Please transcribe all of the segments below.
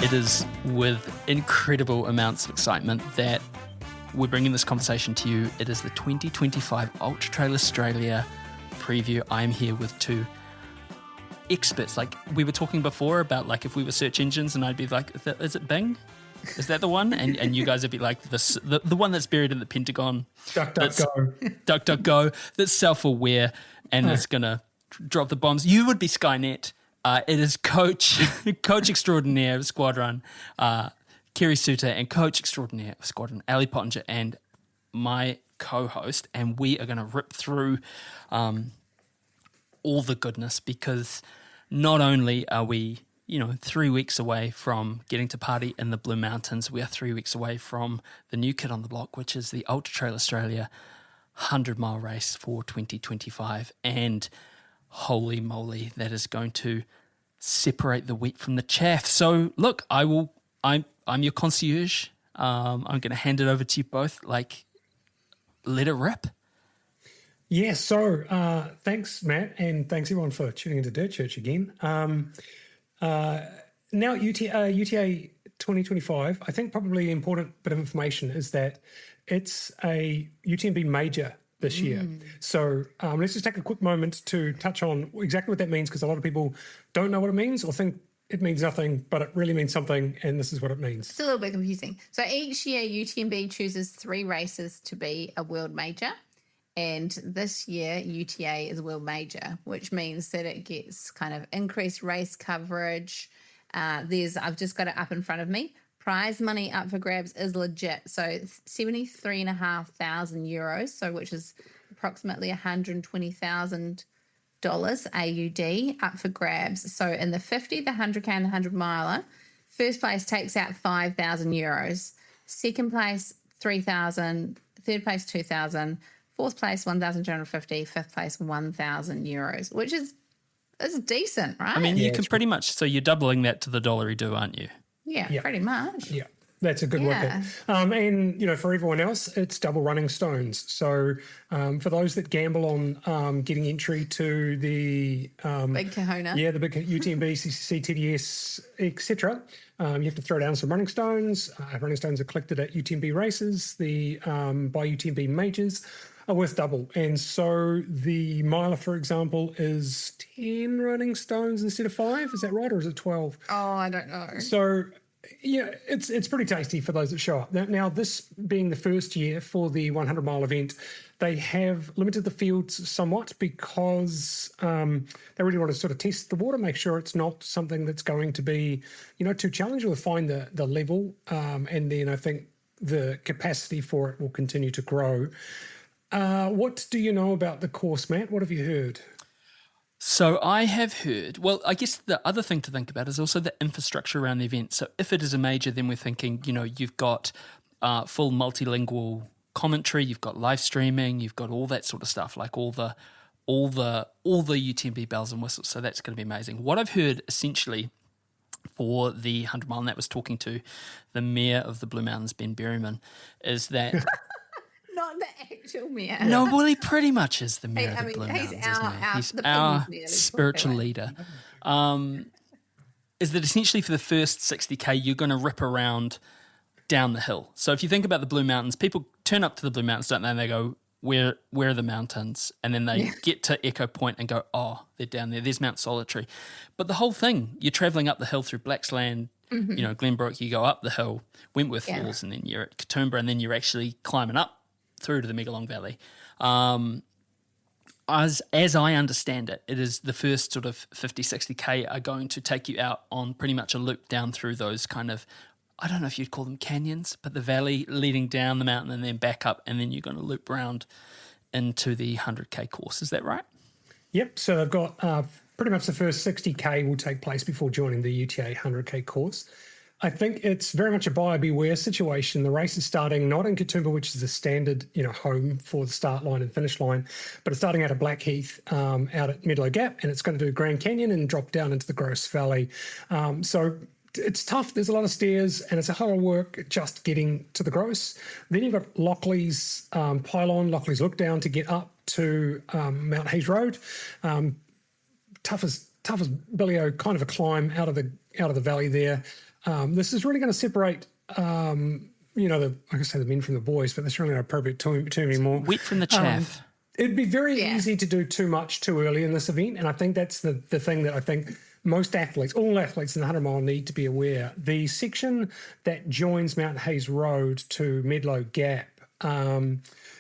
It is with incredible amounts of excitement that we're bringing this conversation to you. It is the 2025 Ultra Trail Australia preview. I'm here with two experts. Like we were talking before about like if we were search engines and I'd be like, is it Bing? Is that the one? And you guys would be like the one that's buried in the Pentagon. DuckDuckGo. That's self-aware and it's going to drop the bombs. You would be Skynet. It is coach extraordinaire of Squadrun, Kerry Suter, and coach extraordinaire of Squadrun, Ali Pottinger, and my co-host. And we are going to rip through all the goodness because not only are we 3 weeks away from getting to party in the Blue Mountains, we are 3 weeks away from the new kid on the block, which is the Ultra Trail Australia 100-mile race for 2025. And holy moly, that is going to separate the wheat from the chaff. So look, I'm your concierge. I'm going to hand it over to you both. Like, let it rip. Yeah, so thanks, Matt, and thanks everyone for tuning into Dirt Church again. Now UTA 2025, I think probably an important bit of information is that it's a UTMB major this year. So let's just take a quick moment to touch on exactly what that means, because a lot of people don't know what it means or think it means nothing, but it really means something, and this is what it means. It's a little bit confusing. So each year UTMB chooses 3 races to be a world major, and this year UTA is a world major, which means that it gets kind of increased race coverage. I've just got it up in front of me. Prize money up for grabs is legit. So 73,500 euros, so which is approximately $120,000 AUD up for grabs. So in the 50, the 100K and the 100 miler, first place takes out 5,000 euros. Second place, 3,000. Third place, 2,000. Fourth place, 1,250. Fifth place, 1,000 euros, which is decent, right? I mean, you can pretty much, so you're doubling that to the $1 aren't you? Yeah, pretty much. Yeah, that's a good workout. And, for everyone else, it's double running stones. So for those that gamble on getting entry to the Big Kahuna. Yeah, the big UTMB, CCC, TDS, etc., you have to throw down some running stones. Running stones are collected at UTMB races. The by UTMB majors are worth double. And so the miler, for example, is 10 running stones instead of 5. Is that right? Or is it 12? Oh, I don't know. So, yeah, it's pretty tasty for those that show up. Now, this being the first year for the 100-mile event, they have limited the fields somewhat because they really want to sort of test the water, make sure it's not something that's going to be, too challenging, or find the level. And then I think the capacity for it will continue to grow. What do you know about the course, Matt? What have you heard? So I have heard, well, I guess the other thing to think about is also the infrastructure around the event. So if it is a major, then we're thinking, you've got full multilingual commentary, you've got live streaming, you've got all that sort of stuff, like all the UTMB bells and whistles. So that's going to be amazing. What I've heard essentially for the 100-mile, and that was talking to the mayor of the Blue Mountains, Ben Berryman, is that... Not the actual mayor. No, well, he pretty much is the mayor of the Blue he's Mountains, isn't he? He's the our spiritual leader. Is that essentially for the first 60K, you're going to rip around down the hill. So if you think about the Blue Mountains, people turn up to the Blue Mountains, don't they? And they go, where are the mountains? And then they get to Echo Point and go, oh, they're down there. There's Mount Solitary. But the whole thing, you're travelling up the hill through Blacksland, Glenbrook, you go up the hill, Wentworth Falls, and then you're at Katoomba, and then you're actually climbing up through to the Megalong Valley. As I understand it, it is the first sort of 50, 60K are going to take you out on pretty much a loop down through those kind of, I don't know if you'd call them canyons, but the valley leading down the mountain and then back up, and then you're going to loop around into the 100K course. Is that right? Yep. So they've got pretty much the first 60K will take place before joining the UTA 100K course. I think it's very much a buyer beware situation. The race is starting not in Katoomba, which is the standard, home for the start line and finish line, but it's starting out at Blackheath, out at Meadow Gap, and it's going to do Grand Canyon and drop down into the Gross Valley. So it's tough. There's a lot of stairs, and it's a lot of work just getting to the Gross. Then you've got Lockley's Pylon, Lockley's Look Down to get up to Mount Hayes Road. Tough as Billio kind of a climb out of the valley there. This is really going to separate, I can say the men from the boys, but that's really not appropriate term anymore. Wheat from the chaff. It'd be very easy to do too much too early in this event, and I think that's the thing that I think most athletes, all athletes in the 100 mile need to be aware. The section that joins Mount Hayes Road to Medlow Gap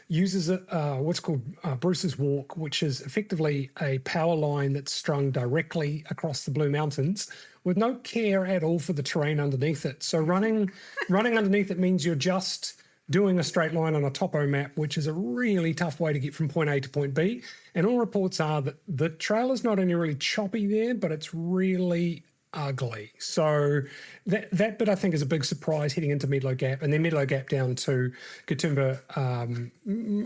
uses what's called Bruce's Walk, which is effectively a power line that's strung directly across the Blue Mountains with no care at all for the terrain underneath it. So running underneath it means you're just doing a straight line on a topo map, which is a really tough way to get from point A to point B. And all reports are that the trail is not only really choppy there, but it's really ugly. So that bit I think is a big surprise heading into Medlow Gap, and then Medlow Gap down to Katoomba,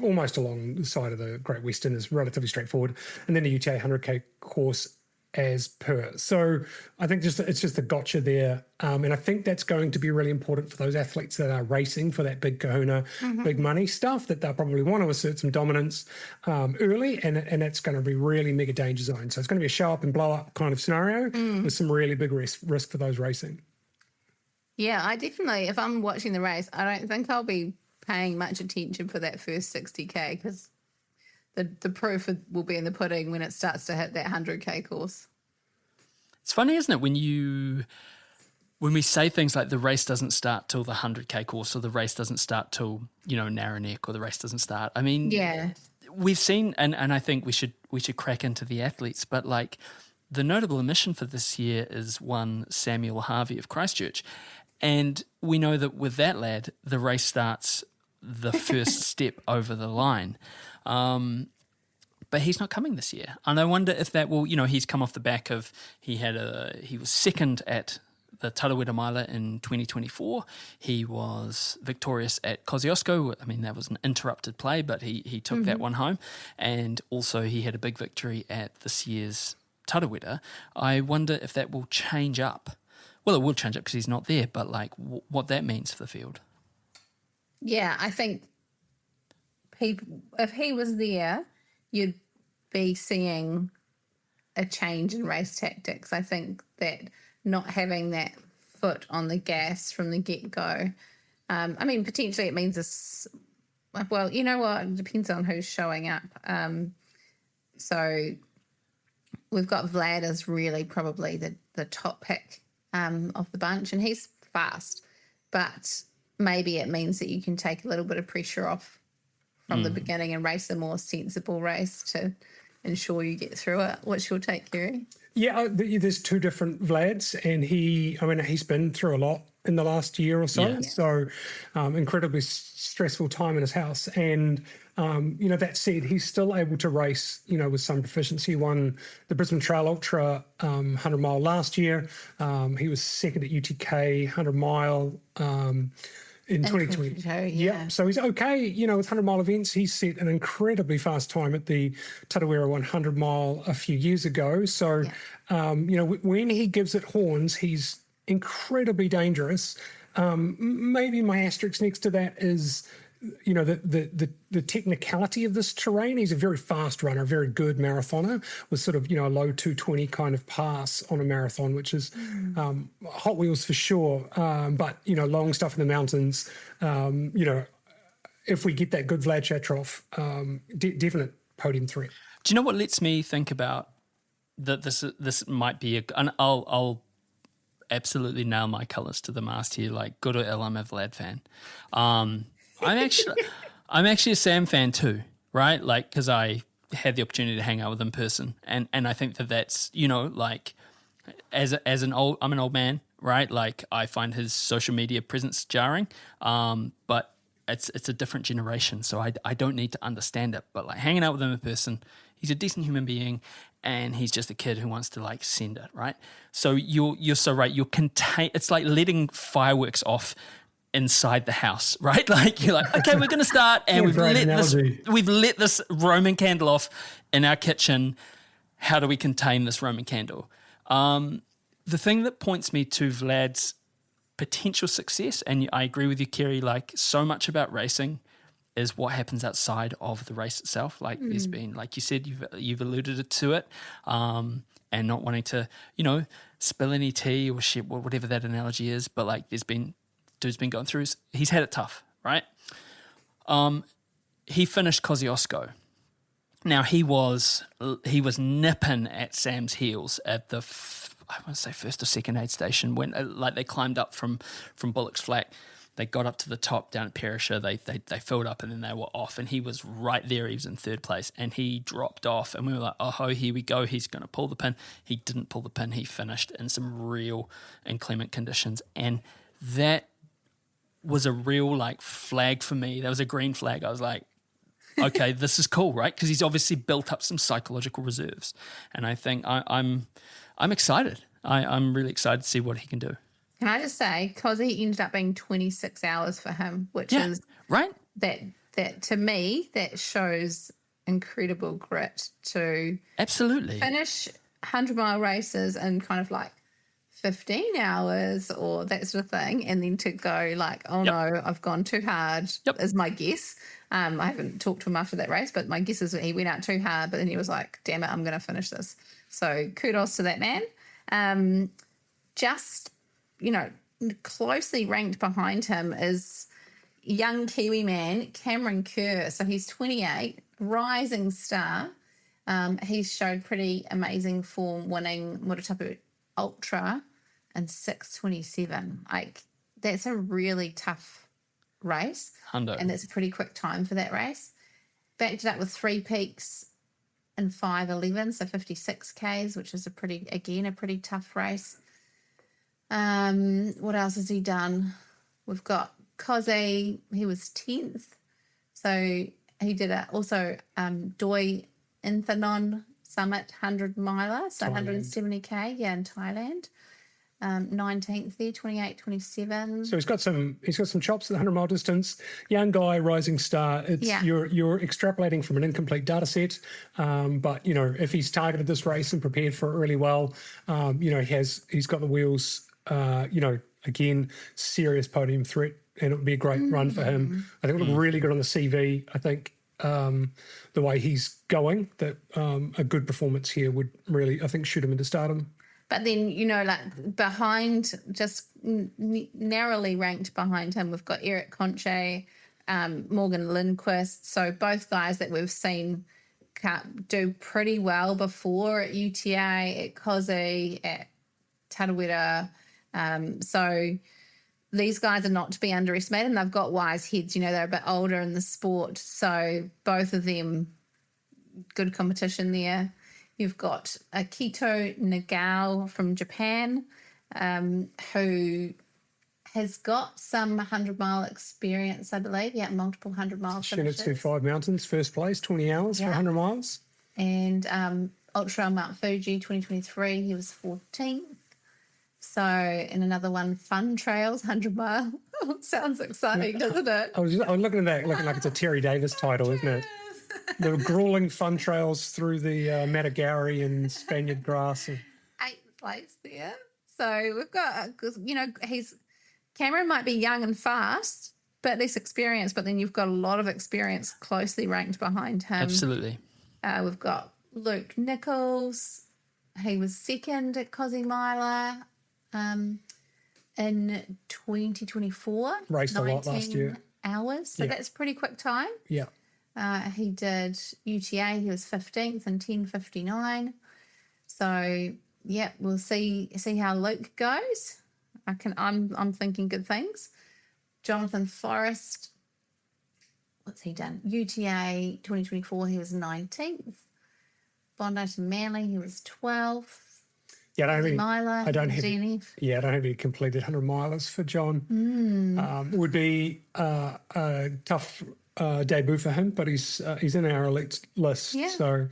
almost along the side of the Great Western is relatively straightforward, and then the UTA 100k course as per. So I think it's just a gotcha there. And I think that's going to be really important for those athletes that are racing for that big kahuna, big money stuff, that they'll probably want to assert some dominance early, and that's going to be really mega danger zone. So it's going to be a show up and blow up kind of scenario with some really big risk for those racing. Yeah, I definitely, if I'm watching the race, I don't think I'll be paying much attention for that first 60k, because the proof will be in the pudding when it starts to hit that 100k course. It's funny, isn't it, when we say things like the race doesn't start till the 100k course, or the race doesn't start till, Narrow Neck, or the race doesn't start. I mean, we've seen, and I think we should crack into the athletes, but like the notable omission for this year is one Samuel Harvey of Christchurch. And we know that with that lad, the race starts the first step over the line. But he's not coming this year. And I wonder if that will, he's come off the back of, he was second at the Tarawera Mile in 2024. He was victorious at Kosciuszko. I mean, that was an interrupted play, but he took that one home. And also he had a big victory at this year's Tarawera. I wonder if that will change up. Well, it will change up because he's not there, but like what that means for the field. Yeah, I think if he was there, you'd be seeing a change in race tactics. I think that not having that foot on the gas from the get-go, I mean, potentially it means this, well, you know what, it depends on who's showing up. So we've got Vlad as really probably the top pick of the bunch, and he's fast, but maybe it means that you can take a little bit of pressure off from the beginning and race a more sensible race to ensure you get through it. What's your take, Kerry? Yeah, there's two different Vlads, and he's been through a lot in the last year or so. Yeah. So incredibly stressful time in his house. And, that said, he's still able to race, with some proficiency. He won the Brisbane Trail Ultra 100 mile last year. He was second at UTK 100 mile in 2020. Yeah. So he's okay, with 100 mile events. He set an incredibly fast time at the Tarawera 100 mile a few years ago. So, when he gives it horns, he's incredibly dangerous. Maybe my asterisk next to that is, the technicality of this terrain. He's a very fast runner, a very good marathoner with sort of, a low 220 kind of pass on a marathon, which is hot wheels for sure. But, long stuff in the mountains, if we get that good Vlad Shatrov, definite podium threat. Do you know what lets me think about that this might be and I'll absolutely nail my colours to the mast here, like good or ill, I'm a Vlad fan. I'm actually a Sam fan too, right? Like, because I had the opportunity to hang out with him in person, and I think that's like I'm an old man, right? Like I find his social media presence jarring, but it's a different generation, so I don't need to understand it. But like hanging out with him in person, he's a decent human being, and he's just a kid who wants to like send it, right? So you're so right. It's like letting fireworks off inside the house, right? Like you're like, okay, we're going to start, and we've lit this Roman candle off in our kitchen. How do we contain this Roman candle? The thing that points me to Vlad's potential success, and I agree with you, Kerry, like so much about racing is what happens outside of the race itself. Like there's been, like you said, you've alluded to it, and not wanting to, spill any tea or shit, whatever that analogy is, but like dude's been going through, he's had it tough, right? He finished Kosciuszko. Now he was nipping at Sam's heels at the I want to say first or second aid station when like they climbed up from Bullock's Flat. They got up to the top down at Perisher. They filled up and then they were off. And he was right there. He was in third place and he dropped off. And we were like, oh, here we go. He's going to pull the pin. He didn't pull the pin. He finished in some real inclement conditions. And that was a real like flag for me. That was a green flag. I was like, okay, this is cool, right? Because he's obviously built up some psychological reserves. And I think I'm excited. I'm really excited to see what he can do. Can I just say, because he ended up being 26 hours for him, which is right. That to me, that shows incredible grit to absolutely finish 100-mile races in kind of like 15 hours or that sort of thing, and then to go like, oh no, I've gone too hard, is my guess. I haven't talked to him after that race, but my guess is that he went out too hard, but then he was like, damn it, I'm going to finish this. So kudos to that man. Just, closely ranked behind him is young Kiwi man, Cameron Kerr. So he's 28, rising star. He's showed pretty amazing form winning Muratapu Ultra in 6:27. Like, that's a really tough race. And it's a pretty quick time for that race. Backed it up with 3 peaks in 5:11, so 56 Ks, which is a pretty tough race. What else has he done? We've got Koze, he was 10th. So he did also Doi Inthanon Summit 100 miler, so 170K, in Thailand. 19th there, 28, 27. So he's got some chops at the 100-mile distance. Young guy, rising star. You're extrapolating from an incomplete data set, but if he's targeted this race and prepared for it really well, he's got the wheels. Again, serious podium threat, and it would be a great run for him. I think it would look really good on the CV. I think the way he's going, that a good performance here would really, I think, shoot him into stardom. But then, like behind, just narrowly ranked behind him, we've got Eric Conche, Morgan Lindquist. So both guys that we've seen do pretty well before at UTA, at Koze, at Tarawera. So these guys are not to be underestimated, and they've got wise heads. They're a bit older in the sport. So both of them, good competition there. You've got Akito Nagao from Japan, who has got some 100-mile experience, I believe. Yeah, multiple 100-mile finishes. Shinitsu 5 Mountains, first place, 20 hours for 100 miles. And Ultra Mount Fuji 2023, he was 14th. So, in another one, Fun Trails 100 mile. Sounds exciting, doesn't it? I was looking at that, looking like it's a Terry Davis title, isn't it? The grueling fun trails through the Matagari and Spaniard grass. 8th place there. So we've got, Cameron might be young and fast, but less experienced. But then you've got a lot of experience closely ranked behind him. Absolutely. We've got Luke Nichols. He was second at Cozumela in 2024. Raced a lot last year. Hours. So that's a pretty quick time. Yeah. He did UTA. He was 15th in 10:59. So we'll see how Luke goes. I'm thinking good things. Jonathan Forrest, what's he done? UTA 2024. He was 19th. Bondi to Manly. He was 12th. Yeah, I don't have DNF. any completed 100 milers for John. It would be a tough debut for him, but he's in our elite list. Yeah. So,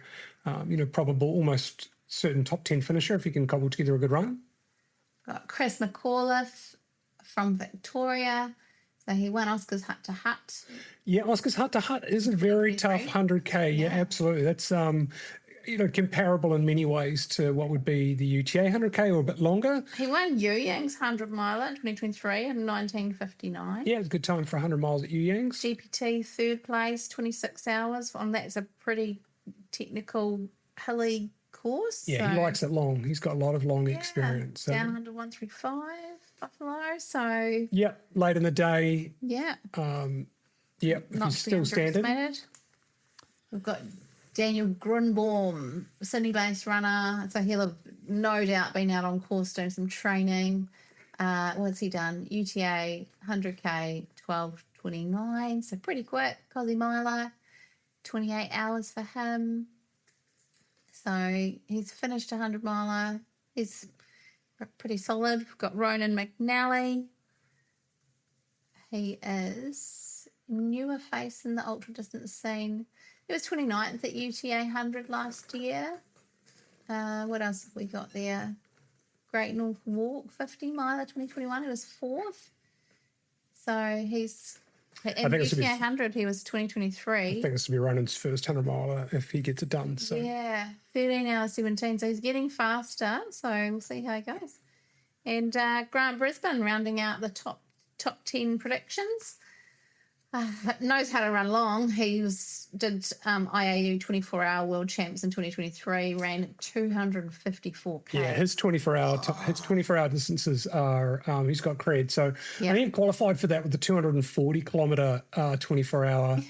probable, almost certain top 10 finisher if he can cobble together a good run. Got Chris McAuliffe from Victoria. So he won Oscar's Hut to Hut. Yeah, Oscar's Hut to Hut is a very tough 100K. Yeah, absolutely. That's comparable in many ways to what would be the UTA 100K, or a bit longer. He won Yu Yang's 100 miler in 2023 in 1959. Yeah, it's a good time for 100 miles at Yu Yang's. GPT third place, 26 hours. And that's a pretty technical, hilly course. Yeah, he likes it long. He's got a lot of long experience. So. Down 100-135 Buffalo. So late in the day. Yeah. If Not he's to be still standing. underestimated. We've got Daniel Grunbaum, Sydney-based runner. So he'll have no doubt been out on course doing some training. What's he done? UTA 100K 12:29, so pretty quick. Cosy miler, 28 hours for him. So he's finished a 100 miler. He's pretty solid. We've got Ronan McNally. He is a newer face in the ultra distance scene. He was 29th at UTA 100 last year. What else have we got there? Great North Walk 50 miler 2021. He was 4th. So he's in UTA 100. He was 2023. I think this will be Ronan's first 100 miler if he gets it done. So 13 hours 17. So he's getting faster. So we'll see how it goes. And Grant Brisbane rounding out the top 10 predictions. Knows how to run long. He did IAU 24-hour world champs in 2023. Ran at 254K. Yeah, his 24-hour distances are. He's got cred. So I think he qualified for that with the 240-kilometre 24-hour,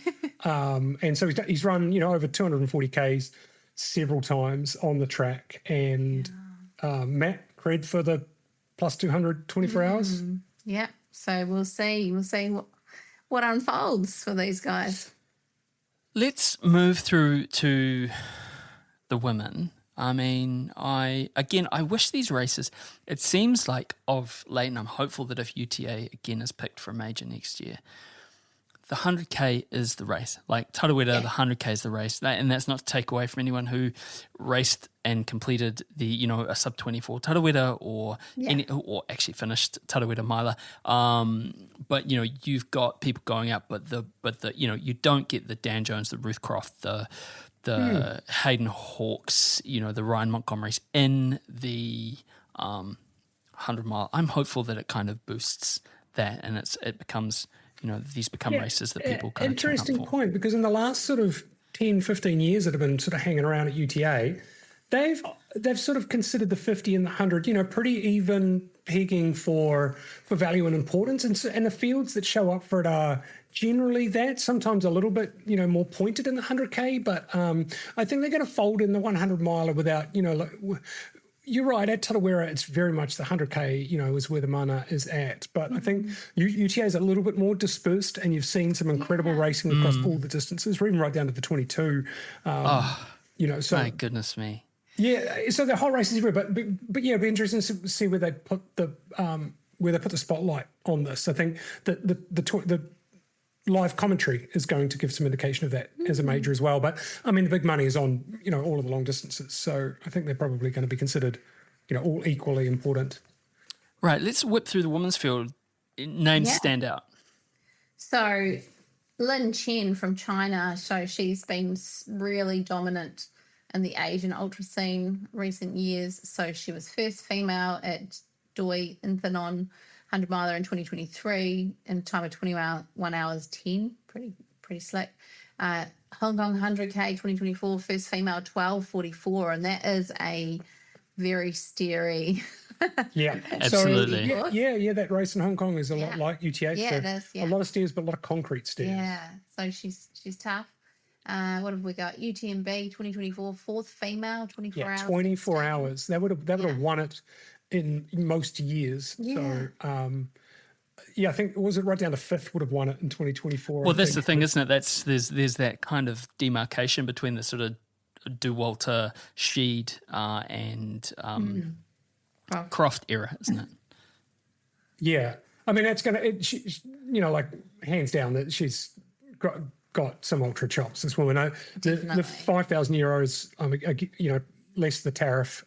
and so he's run over 240 Ks several times on the track. And Matt, cred for the plus 200 24 hours. Yeah. So we'll see. We'll see what unfolds for these guys. Let's move through to the women. I mean, I wish these races, it seems like of late, and I'm hopeful that if UTA again is picked for a major next year, the 100K is the race. Like Tarawera, the 100K is the race. And that's not to take away from anyone who raced and completed the, a sub 24 Tarawera or actually finished Tarawera Miler. But you've got people going out, but the you don't get the Dan Jones, the Ruth Croft, the Hayden Hawks, the Ryan Montgomerys in the 100 mile. I'm hopeful that it kind of boosts that, and it becomes, these become races that people kind of turn up for. Interesting point, because in the last sort of 10, 15 years that have been sort of hanging around at UTA, they've sort of considered the 50 and the 100, pretty even pegging for value and importance. And the fields that show up for it are generally that, sometimes a little bit, more pointed in the 100K. But I think they're going to fold in the 100 miler without, you're right, at Tarawera, it's very much the 100K, is where the mana is at. But I think UTA is a little bit more dispersed, and you've seen some incredible racing across all the distances, or even right down to the 22. So my goodness me. Yeah, so the whole race is everywhere. But it'd be interesting to see where they put the spotlight on this. I think that the live commentary is going to give some indication of that as a major as well. But I mean, the big money is on, all of the long distances. So I think they're probably going to be considered, all equally important. Right. Let's whip through the women's field. Names stand out. So Lin Chen from China. So she's been really dominant in the Asian ultra scene recent years. So she was first female at Doi Inthanon 100 miler in 2023 in time of 21 hours 10, pretty slick. Hong Kong 100K 2024, first female 12:44, and that is a very steery. Yeah, absolutely. So, that race in Hong Kong is a lot like UTA. Yeah, so it is. Yeah. A lot of stairs, but a lot of concrete stairs. Yeah, so she's tough. What have we got? UTMB 2024, fourth female, 24 hours. 24 hours. They would have won it in most years. Yeah. So, I think, was it right down to fifth would have won it in 2024? Well, that's the thing, isn't it? There's that kind of demarcation between the sort of DeWalter, Sheed, and Croft era, isn't it? Yeah. I mean, that's going to, hands down that she's got some ultra chops, this woman. The 5,000 euros, less the tariff.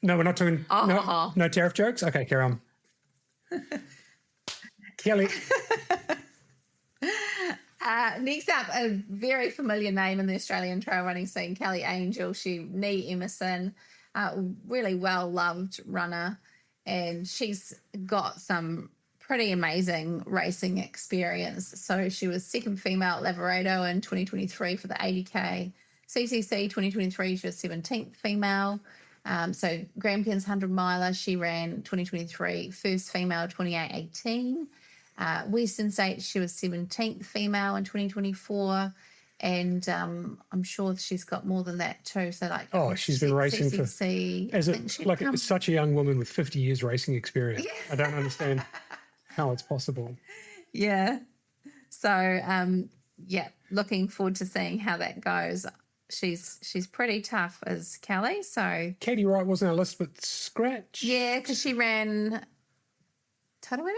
No, we're not doing no tariff jokes. Okay, carry on. Kelly. Next up, a very familiar name in the Australian trail running scene, Kelly Angel. She knee Emerson, really well loved runner, and she's got some pretty amazing racing experience. So she was second female at Lavaredo in 2023 for the 80K. CCC 2023, she was 17th female. So Grampians 100 miler, she ran 2023, first female 28:18. Western States, she was 17th female in 2024. And I'm sure she's got more than that too. So she's been racing CCC, it's such a young woman with 50 years racing experience. Yeah. I don't understand how it's possible. Yeah. So looking forward to seeing how that goes. She's pretty tough as Kelly. So Katie Wright wasn't on our list, but scratch. Yeah, because she ran Tarawera.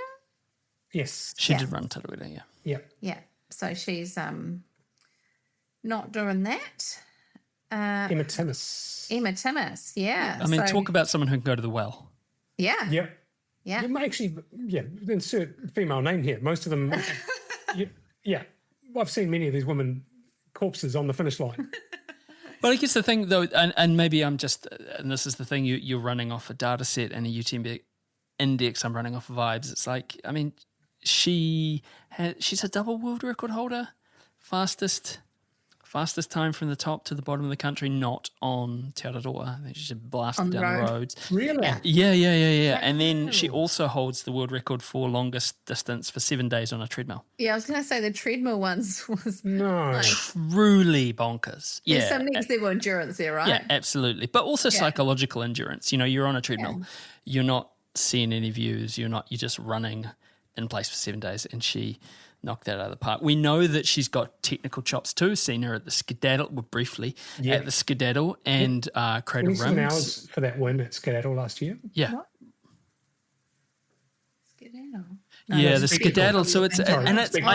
Yes, she did run Tarawera. Yeah. So she's not doing that. Emma Timmis. Yeah. I mean, talk about someone who can go to the well. Yeah. Yep. Yeah. Actually, insert female name here. Most of them, I've seen many of these women corpses on the finish line. Well, I guess the thing, though, and maybe and this is the thing, you're running off a data set and a UTMB index, I'm running off vibes. It's like, I mean, she's a double world record holder, fastest time from the top to the bottom of the country, not on Te Araroa. I think she just blasted down the roads. Really? Yeah. And then she also holds the world record for longest distance for 7 days on a treadmill. Yeah, I was going to say the treadmill ones was truly bonkers. Yeah. There's some next level endurance there, right? Yeah, absolutely. But also psychological endurance. You know, you're on a treadmill. You're not seeing any views. You're just running in place for 7 days, and she knocked that out of the park. We know that she's got technical chops too. Seen her at the Skedaddle, briefly at the Skedaddle and Cradle Rims. 27 hours for that win at Skedaddle last year. Yeah. What? Skedaddle? No, the Skedaddle. So it's I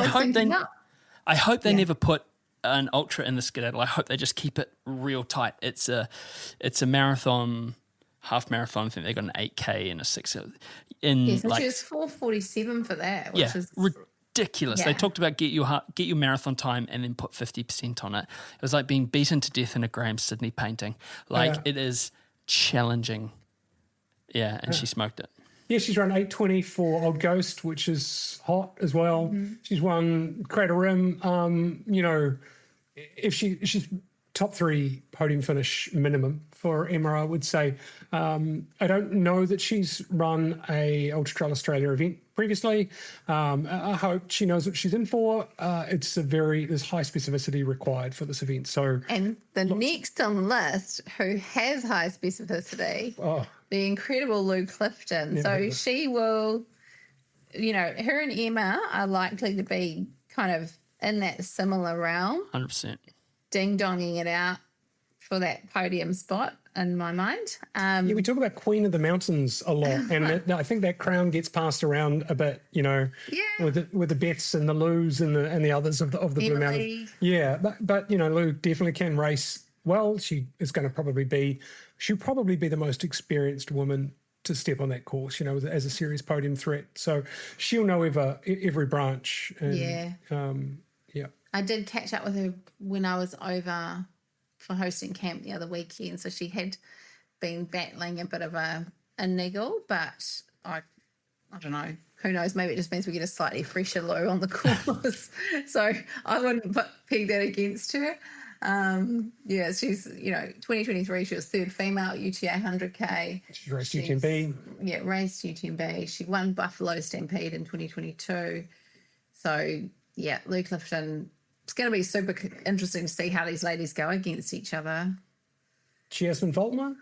hope they never put an ultra in the Skedaddle. I hope they just keep it real tight. It's a marathon, half marathon. I think they got an 8K and a 6. So she was 4:47 for that, which is ridiculous. They talked about get your marathon time and then put 50% on it. It was like being beaten to death in a Graham Sydney painting. It is challenging. Yeah, and she smoked it. Yeah, she's run 8:20 for Old Ghost, which is hot as well. Mm-hmm. She's won Cradle Rim. If she's top 3 podium finish minimum for Emma, I would say. I don't know that she's run a Ultra Trail Australia event previously. I hope she knows what she's in for. There's high specificity required for this event. And next on the list, who has high specificity, the incredible Lou Clifton. She will, her and Emma are likely to be kind of in that similar realm. 100%. Ding-donging it out for that podium spot in my mind. We talk about Queen of the Mountains a lot, and I think that crown gets passed around a bit, with the Beths and the Lou's and the others of the Blue Mountains. Yeah, but Lou definitely can race well. She'll probably be the most experienced woman to step on that course, as a serious podium threat. So she'll know every branch. And, I did catch up with her when I was over for hosting camp the other weekend, so she had been battling a bit of a niggle, but I don't know. Who knows? Maybe it just means we get a slightly fresher Lou on the course. So I wouldn't peg that against her. She's 2023. She was 3rd female at UTA 100K. She raced UTMB. Yeah, raced UTMB. She won Buffalo Stampede in 2022. So Lou Clifton. It's going to be super interesting to see how these ladies go against each other. Jasmine Voltmer?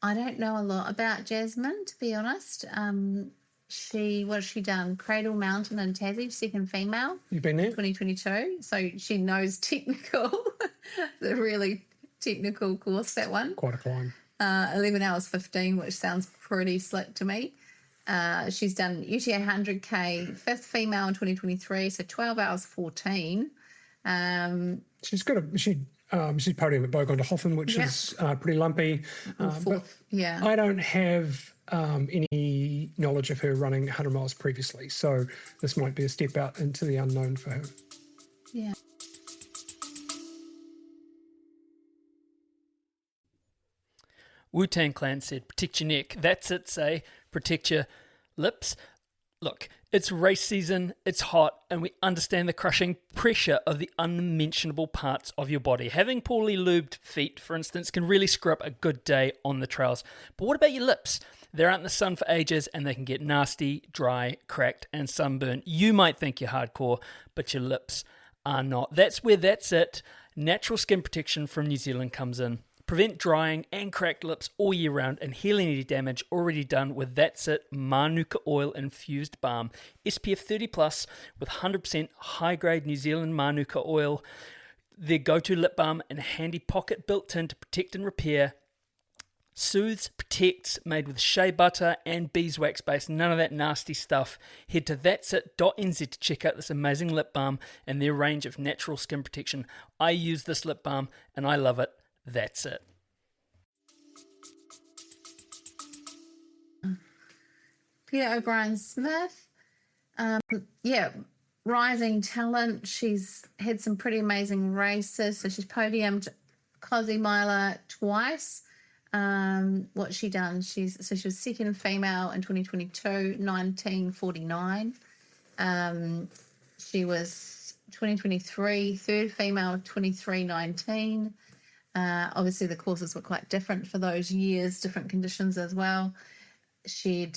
I don't know a lot about Jasmine, to be honest. What has she done? Cradle Mountain and Tassie, 2nd female. You've been there? 2022. So she knows technical, the really technical course, that one. Quite a climb. 11 hours 15, which sounds pretty slick to me. She's done UTA 100K, 5th female in 2023, so 12 hours 14. She's podium at Bogon de Hoffen, which is pretty lumpy. I don't have any knowledge of her running 100 miles previously, so this might be a step out into the unknown for her. Yeah. Wu-Tang Clan said, protect your neck. That's it, say. Protect your lips. Look, it's race season, it's hot, and we understand the crushing pressure of the unmentionable parts of your body. Having poorly lubed feet, for instance, can really screw up a good day on the trails. But what about your lips? They're out in the sun for ages and they can get nasty, dry, cracked, and sunburned. You might think you're hardcore, but your lips are not. That's where That's It natural skin protection from New Zealand comes in. Prevent drying and cracked lips all year round and heal any damage already done with That's It Manuka Oil Infused Balm. SPF 30 plus with 100% high-grade New Zealand Manuka oil. Their go-to lip balm and a handy pocket built in to protect and repair. Soothes, protects, made with shea butter and beeswax base. None of that nasty stuff. Head to that'sit.nz to check out this amazing lip balm and their range of natural skin protection. I use this lip balm and I love it. That's it. Peter O'Brien-Smith. Rising talent. She's had some pretty amazing races. So she's podiumed Cozumel twice. What's she done? She was second female in 2022, 1949. She was 2023, third female, 2319. Obviously, the courses were quite different for those years, different conditions as well. She'd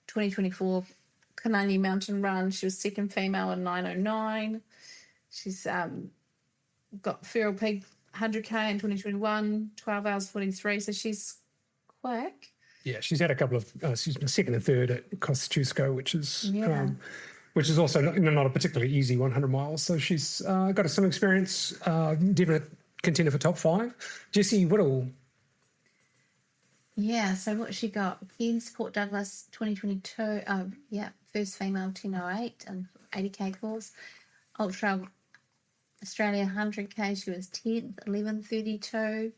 2024 Kanani Mountain Run. She was second female in 909. She's got Feral Pig 100K in 2021, 12 hours 43. So she's quick. Yeah, she's had a couple of. She's been second and third at Kosciuszko, which is also not a particularly easy 100 miles. So she's got some experience. Definite contender for top 5. Jessie Whittle. Yeah, so what she got? Cairns Port Douglas 2022. First female 10:08 and 80K course. Ultra Australia 100K. She was 10th, 11:32.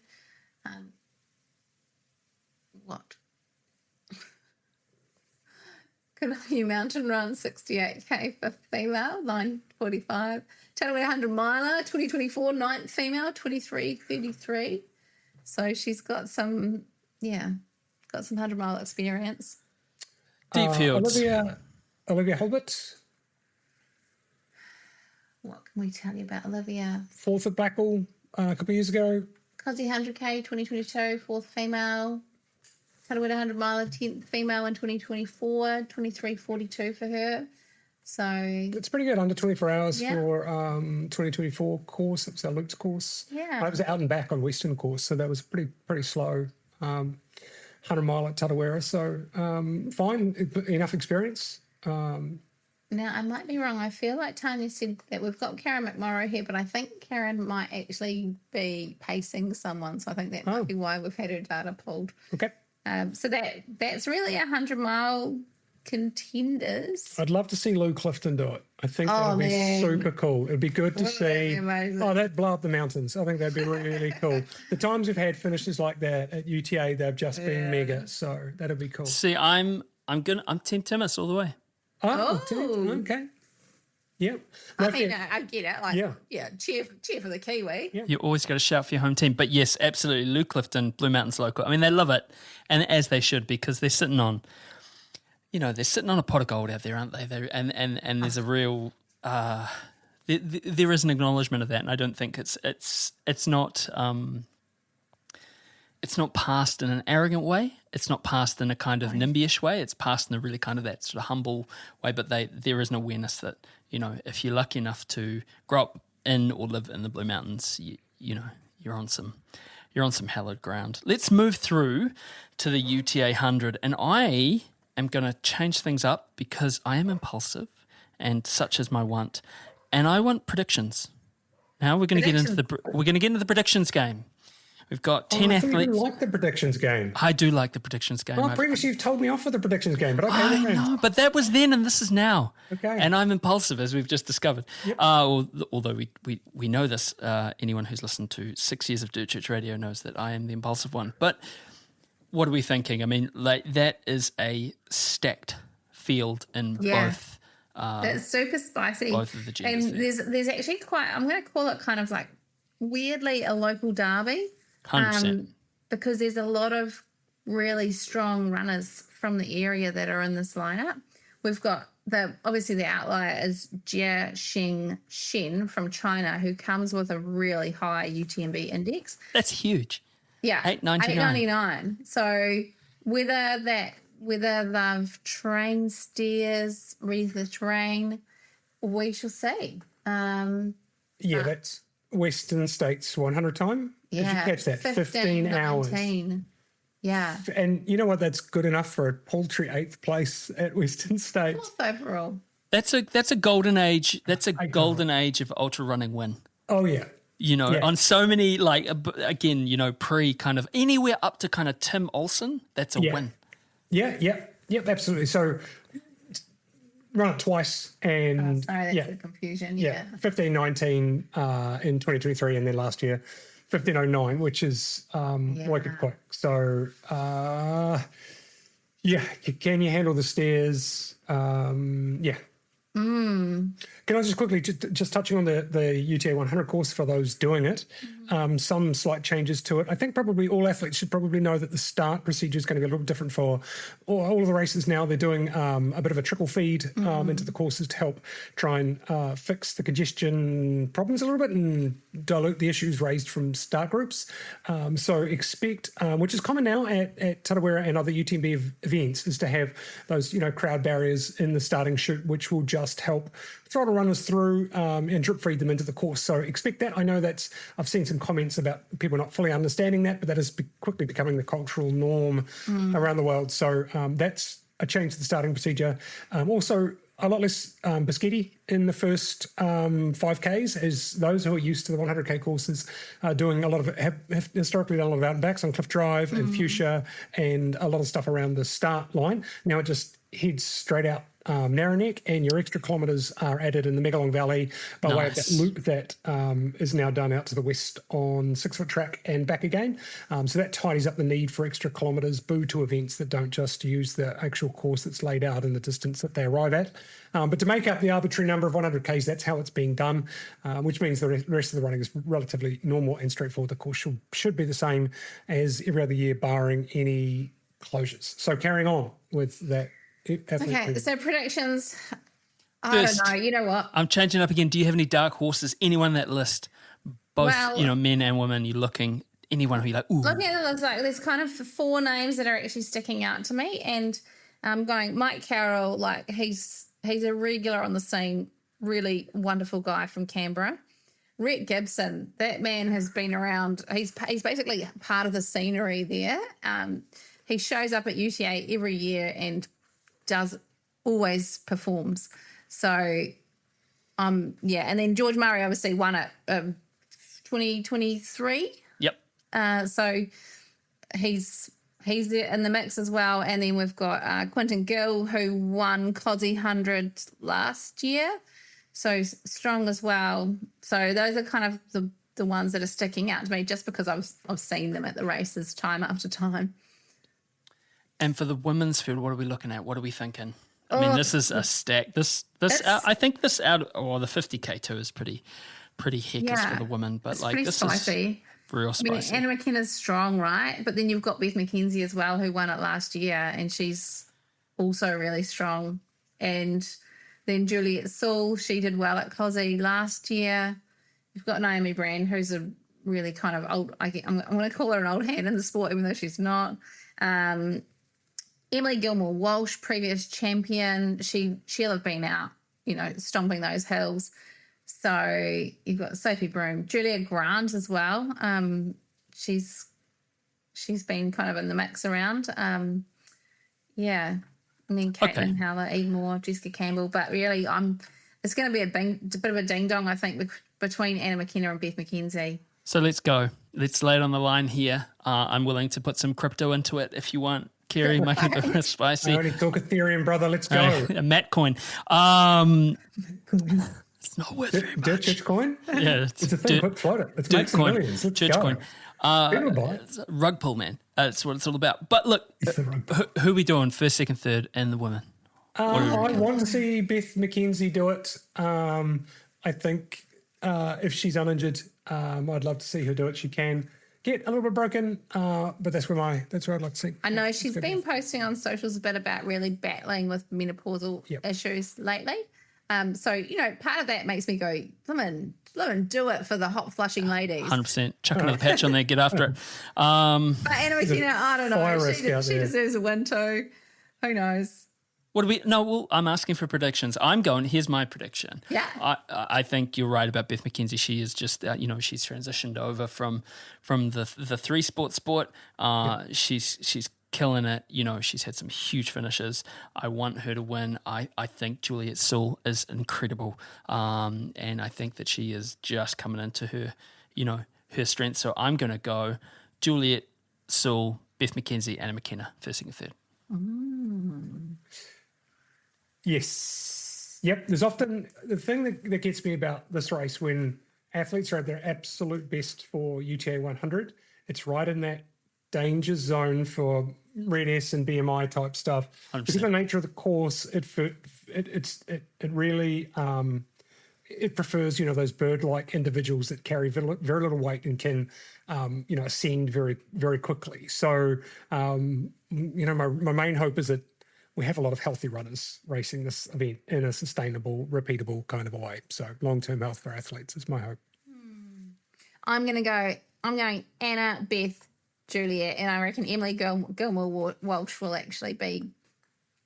Kanani Mountain Run 68K for female 9:45. Tattaway 100 miler 2024 9th female 23:33. So she's got some 100-mile experience. Deep fields. Olivia Hulbert. What can we tell you about Olivia? 4th at Blackall a couple of years ago. Cosy 100K 2022, 4th female. Tattaway 100 miler 10th female in 2024, 23:42 for her. So it's pretty good, under 24 hours for 2024 course. It was our Luke's course. Yeah. It was out and back on Western course, so that was pretty slow. 100 mile at Tarawera, so fine, enough experience. Now, I might be wrong. I feel like Tanya said that we've got Karen McMorrow here, but I think Karen might actually be pacing someone, so I think that might be why we've had her data pulled. Okay. So that's really 100-mile contenders. I'd love to see Lou Clifton do it. I think that would be super cool. It'd be good to see. That'd blow up the mountains. I think that'd be really cool. The times we've had finishes like that at UTA, they've just been mega. So that'd be cool. See, I'm Team Timmins all the way. Okay. Yeah. I get it. Cheer for the Kiwi. Yeah. You always got to shout for your home team. But yes, absolutely. Lou Clifton, Blue Mountains local. I mean, they love it, and as they should, because they're sitting on, they're sitting on a pot of gold out there, aren't they? And there's a real, there is an acknowledgement of that, and I don't think it's not passed in an arrogant way. It's not passed in a kind of NIMBY-ish way. It's passed in a really kind of that sort of humble way. But there is an awareness that, if you're lucky enough to grow up in or live in the Blue Mountains, you're on some hallowed ground. Let's move through to the UTA 100, and I am going to change things up because I am impulsive, and such is my want, and I want predictions. Now we're going to get into the predictions game. We've got 10 athletes. You like the predictions game. I do like the predictions game. Well, previously you've told me off for the predictions game, but okay. I know, but that was then and this is now. Okay. And I'm impulsive, as we've just discovered. Yep. Although we know this, anyone who's listened to 6 years of Dirt Church Radio knows that I am the impulsive one. But what are we thinking? I mean, that is a stacked field in both. That's super spicy. Both of the genders. And there's actually I'm going to call it kind of like weirdly a local derby. 100%. Because there's a lot of really strong runners from the area that are in this lineup. we've got obviously the outlier is Jia Xing Shen from China, who comes with a really high UTMB index. That's huge. Yeah, $8.99. So whether they've trained steers, ready for the terrain, we shall see. That's Western States 100 time. Yeah, did you catch that? 15 hours. 19. Yeah. And you know what? That's good enough for a paltry 8th place at Western States. 4th overall. That's a golden age. That's a golden age of ultra running win. Oh yeah. On so many, like, again, pre kind of anywhere up to kind of Tim Olsen, that's a win. Yep, absolutely. So run it twice and sorry, that's a confusion. Yeah. 15:19 in 2023 and then last year 15:09, which is wicked quick. So can you handle the stairs? Can I just quickly, just touching on the UTA 100 course for those doing it, some slight changes to it. I think probably all athletes should probably know that the start procedure is going to be a little different for all of the races now. They're doing a bit of a trickle feed into the courses to help try and fix the congestion problems a little bit and dilute the issues raised from start groups. So expect, which is common now at Tarawera and other UTMB events, is to have those crowd barriers in the starting chute, which will just help throttle runners through and drip feed them into the course. So expect that. I know I've seen some comments about people not fully understanding that, but that is quickly becoming the cultural norm around the world. So that's a change to the starting procedure. Also, a lot less biscotti in the first 5Ks, as those who are used to the 100K courses are doing a lot of it, have historically done a lot of out and backs on Cliff Drive and Fuchsia and a lot of stuff around the start line. Now it just heads straight out Narrow Neck, and your extra kilometres are added in the Megalong Valley by way of that loop that is now done out to the west on 6-foot track and back again. So that tidies up the need for extra kilometres, boo to events that don't just use the actual course that's laid out in the distance that they arrive at. But to make up the arbitrary number of 100Ks, that's how it's being done, which means the rest of the running is relatively normal and straightforward. The course should be the same as every other year, barring any closures. So carrying on with that. Okay, so predictions. First, I don't know. You know what? I'm changing up again. Do you have any dark horses? Anyone on that list? Both, men and women. You're looking. Anyone who you're like, ooh. Looking at it, there's kind of 4 names that are actually sticking out to me, and I'm going Mike Carroll. Like he's a regular on the scene. Really wonderful guy from Canberra. Rhett Gibson. That man has been around. He's basically part of the scenery there. He shows up at UTA every year and always performs. So, and then George Murray obviously won it 2023. Yep. So he's there in the mix as well. And then we've got Quinton Gill, who won Clodzy 100 last year. So strong as well. So those are kind of the ones that are sticking out to me just because I've seen them at the races time after time. And for the women's field, what are we looking at? What are we thinking? I mean, this is a stack. I think this the 50K too is pretty heckish for the women, but this spicy. Is real spicy. Anna McKenna's strong, right? But then you've got Beth McKenzie as well, who won it last year, and she's also really strong. And then Juliet Sewell, she did well at Clozzy last year. You've got Naomi Brand, who's a really kind of old. I'm going to call her an old hand in the sport, even though she's not. Emily Gilmore Walsh, previous champion, she'll have been out, stomping those hills. So you've got Sophie Broom, Julia Grant as well. She's been kind of in the mix around. And then Caitlin Heller, Eve Moore, Jessica Campbell. But really, it's going to be a bit of a ding dong, I think, between Anna McKenna and Beth McKenzie. So let's go. Let's lay it on the line here. I'm willing to put some crypto into it if you want. Kerry, make it a bit spicy. I only talk Ethereum, brother. Let's go. A Matt coin. It's not worth very much. Church coin? Yeah. It's a thing. Quick float it. Let's make some millions. Let's Church go. coin. Rug pull, man. That's what it's all about. But look, who are we doing? First, second, third, and the women? I want to see Beth McKenzie do it. I think if she's uninjured, I'd love to see her do it. She can. get a little bit broken, but that's where I'd like to see. I know she's been posting on socials a bit about really battling with menopausal issues lately. So, you know, part of that makes me go, Blimmin', do it for the hot flushing ladies. 100%. Chuck another patch on there, get after it. But Anna McKenna, I don't know. She deserves a win too. Who knows? What do we? No, well, I'm asking for predictions. I'm going. Here's my prediction. Yeah. I think you're right about Beth McKenzie. She is just, she's transitioned over from the three sport. She's killing it. You know, she's had some huge finishes. I want her to win. I think Juliet Sewell is incredible, and I think that she is just coming into her, her strength. So I'm going to go Juliet Sewell, Beth McKenzie, Anna McKenna, first, second, third. Yes. Yep. There's often the thing that gets me about this race when athletes are at their absolute best for UTA 100. It's right in that danger zone for red S and BMI type stuff. 100%. Because of the nature of the course, it really it prefers those bird-like individuals that carry very little weight and can ascend very, very quickly. So my main hope is that we have a lot of healthy runners racing this event in a sustainable, repeatable kind of a way. So long-term health for athletes is my hope. I'm going Anna, Beth, Juliet, and I reckon Emily Gilmore Walsh will actually be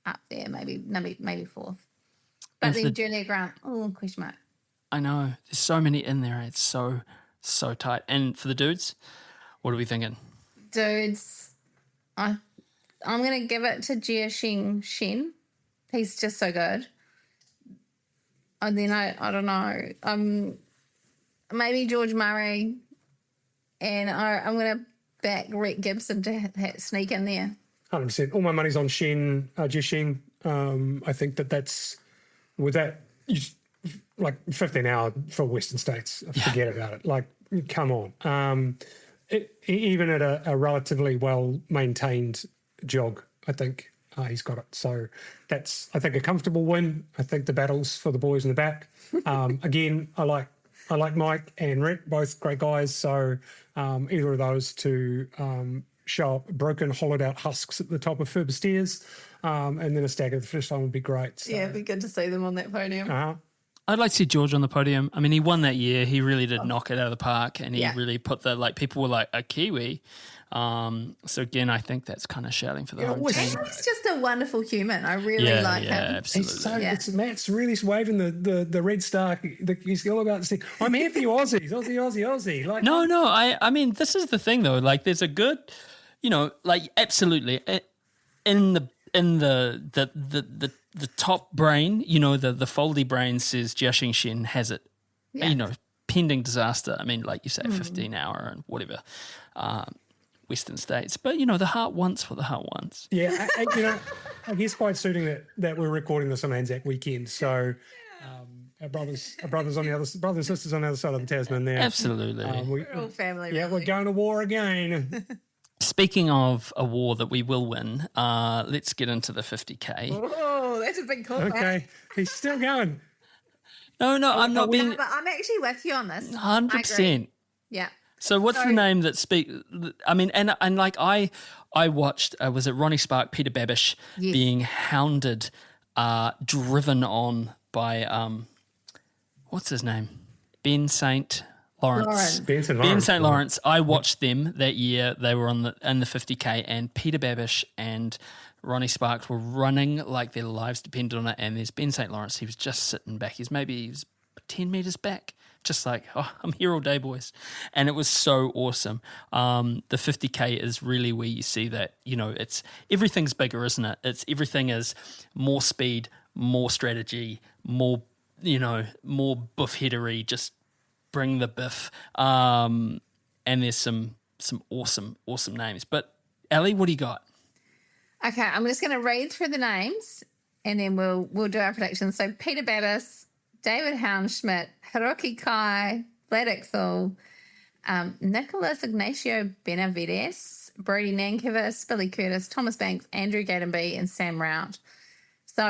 up there, maybe fourth. But then Julia Grant, question mark. I know. There's so many in there. It's so tight. And for the dudes, what are we thinking? Dudes, I'm going to give it to Jiashing Shen. He's just so good. And then I don't know. Maybe George Murray. And I'm going to back Rhett Gibson to sneak in there. 100%. All my money's on Shen, Jiashing. I think that's with that, like 15 hour for Western States. Forget about it. Like, come on. Even at a relatively well-maintained jog, I think he's got it. So that's, I think, a comfortable win. I think the battles for the boys in the back. Again, I like Mike and Rhett, both great guys. So either of those to show up broken, hollowed out husks at the top of Ferber stairs, and then a stag at the finish line would be great. So, yeah, it'd be good to see them on that podium. I'd like to see George on the podium. I mean, he won that year. He really did knock it out of the park, and he really put people were like, a Kiwi. So again, I think that's kind of shouting for the home team. He's just a wonderful human. I really like him. Absolutely. It's Matt's really waving the red star. He's all about to say, I'm here for you, Aussies, Aussie. Like, no. I mean, this is the thing though. Like, there's a good, absolutely in the top brain, the foldy brain says Jiashing Shen has it. Yeah. Pending disaster. I mean, like you say, 15 hour and whatever. Western States, but the heart wants what the heart wants. Yeah, I guess quite suiting that we're recording this on Anzac weekend, so our brothers on the other, brothers and sisters on the other side of the Tasman there. Absolutely, we're all family. Yeah, really. We're going to war again. Speaking of a war that we will win, let's get into the 50K. Oh, that's a big call. Okay, he's still going. No, I'm not being. No, but I'm actually with you on this. 100%. Yeah. So what's the name that speak? I mean, and like I watched, was it Ronnie Spark, Peter Babish being hounded, driven on by what's his name, Ben St. Lawrence. Ben St. Lawrence. I watched them that year. They were in the 50K, and Peter Babish and Ronnie Sparks were running like their lives depended on it. And there's Ben St. Lawrence. He was just sitting back. He was 10 meters back. Just like, I'm here all day, boys. And it was so awesome. The 50K is really where you see that, it's everything's bigger, isn't it? Everything is more speed, more strategy, more, more buff headery, just bring the biff. And there's some awesome names. But Ali, what do you got? Okay, I'm just going to read through the names and then we'll do our predictions. So Peter Babis, David Houndschmidt, Hiroki Kai, Vlad Ixel, Nicholas Ignacio Benavides, Brody Nankervis, Billy Curtis, Thomas Banks, Andrew Gatenby, and Sam Rout. So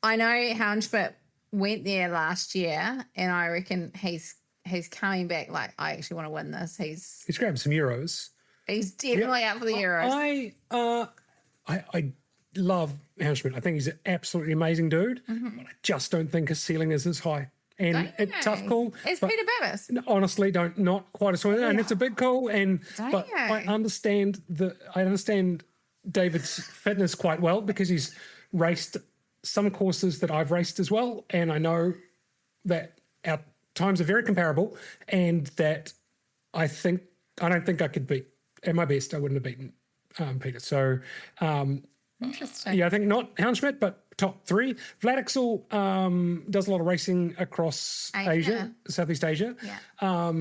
I know Houndschmidt went there last year, and I reckon he's he's coming back like, I actually want to win this. He's grabbed some Euros. He's definitely out for the Euros. I love Schmidt. I think he's an absolutely amazing dude, but I just don't think his ceiling is as high. And it's tough call. It's Peter Babis. Honestly, not quite as well. And it's a big call. But I understand David's fitness quite well because he's raced some courses that I've raced as well, and I know that our times are very comparable, and that I don't think I could beat. At my best, I wouldn't have beaten Peter. So, interesting. Yeah, I think not Schmidt, but top 3. Vlad Axel does a lot of racing across Asia, Southeast Asia. Yeah.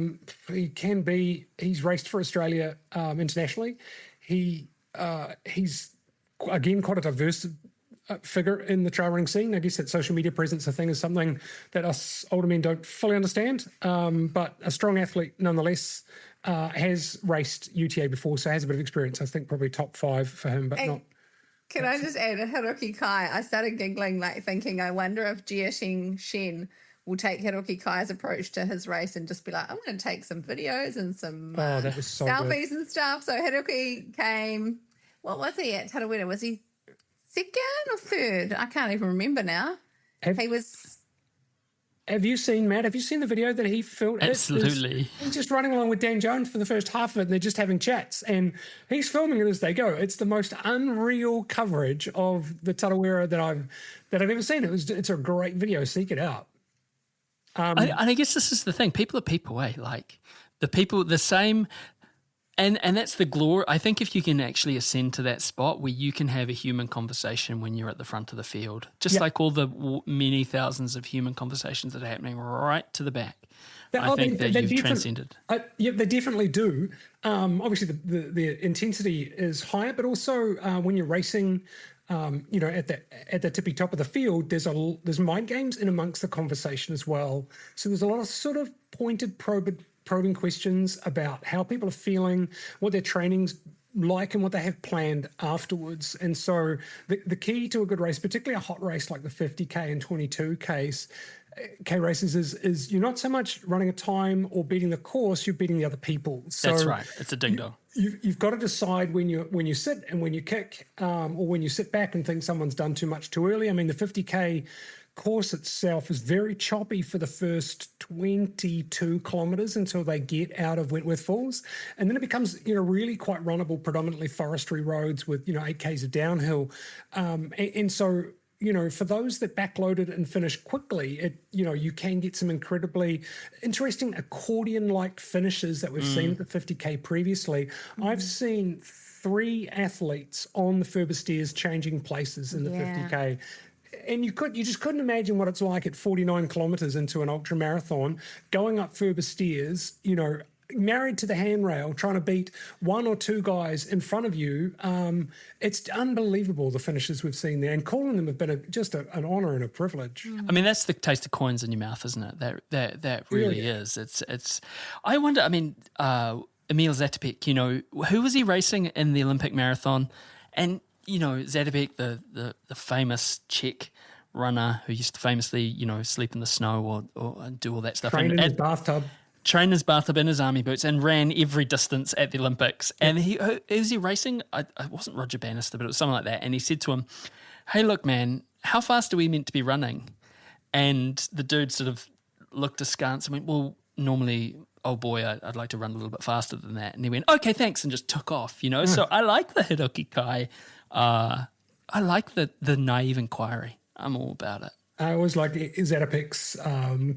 He's raced for Australia internationally. He's again quite a diverse figure in the trail running scene. I guess that social media presence, I think, is something that us older men don't fully understand. But a strong athlete nonetheless. Has raced UTA before, so has a bit of experience. I think probably top 5 for him, but not. Can I just add a Hiroki Kai? I started giggling, like thinking, I wonder if Jiashing Shen will take Hiroki Kai's approach to his race and just be like, I'm going to take some videos and some that was so selfies good. and stuff. So Hiroki came, what was he at Tarawera? Was he 2nd or 3rd? I can't even remember now. Have you seen, Matt? Have you seen the video that he filmed? Absolutely. He's just running along with Dan Jones for the first half of it, and they're just having chats, and he's filming it as they go. It's the most unreal coverage of the Tarawera that I've ever seen. It's a great video. Seek it out. I guess this is the thing. People are people, eh? Like the same. And that's the glory. I think if you can actually ascend to that spot where you can have a human conversation when you're at the front of the field, just like all the many thousands of human conversations that are happening right to the back, I think that you've transcended. Yeah, they definitely do. Obviously, the intensity is higher, but also when you're racing, at the tippy top of the field, there's mind games in amongst the conversation as well. So there's a lot of sort of pointed probing questions about how people are feeling, what their training's like, and what they have planned afterwards. And so the key to a good race, particularly a hot race like the 50K and 22K races, is you're not so much running a time or beating the course, you're beating the other people. So that's right. It's a ding-dong. You've got to decide when you sit and when you kick, or when you sit back and think someone's done too much too early. I mean, the 50K course itself is very choppy for the first 22 kilometres until they get out of Wentworth Falls, and then it becomes really quite runnable, predominantly forestry roads with 8Ks of downhill, and so for those that backloaded and finished quickly, you can get some incredibly interesting accordion-like finishes that we've seen at the 50K previously. I've seen 3 athletes on the Ferber stairs changing places in the 50K. And you just couldn't imagine what it's like at 49 kilometres into an ultra marathon, going up Ferber stairs, married to the handrail, trying to beat 1 or 2 guys in front of you. It's unbelievable, the finishes we've seen there, and calling them have been just an honour and a privilege. I mean, that's the taste of coins in your mouth, isn't it? That really is. It's. I wonder. I mean, Emil Zatopek. Who was he racing in the Olympic marathon? And Zatopek, the famous Czech runner who used to famously, sleep in the snow or do all that stuff. Train in his bathtub. Trained in his bathtub in his army boots and ran every distance at the Olympics. And was he racing? It wasn't Roger Bannister, but it was something like that. And he said to him, "Hey, look, man, how fast are we meant to be running?" And the dude sort of looked askance and went, "Well, normally, oh boy, I'd like to run a little bit faster than that." And he went, "Okay, thanks," and just took off, So I like the Hiroki Kai. I like the naive inquiry. I'm all about it. I always like Zatopek's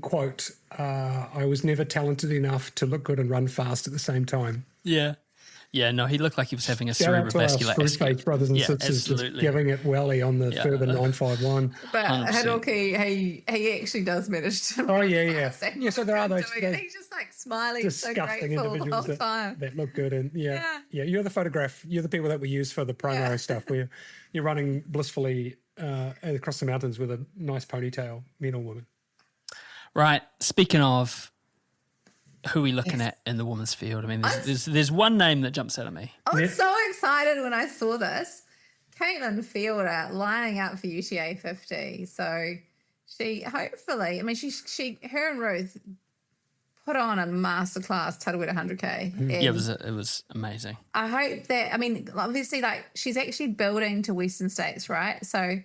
quote, "I was never talented enough to look good and run fast at the same time." Yeah. Yeah, no, he looked like he was having a cerebrovascular Screwface brothers and sisters just giving it welly on the further 951. But Hiroki, he actually does manage to. Oh, yeah. So there are those. He's just like smiling, disgusting so individuals the whole time. that look good. And yeah, you're the photograph. You're the people that we use for the promo stuff where you're running blissfully across the mountains with a nice ponytail, men or woman. Right. Speaking of who are we looking at in the women's field? I mean, there's one name that jumps out at me. I was so excited when I saw this. Caitlin Fielder lining up for UTA 50. So she hopefully, I mean, her and Ruth put on a masterclass tarawera 100K. Yeah, it was amazing. I hope that, I mean, obviously, like, she's actually building to Western States, right? So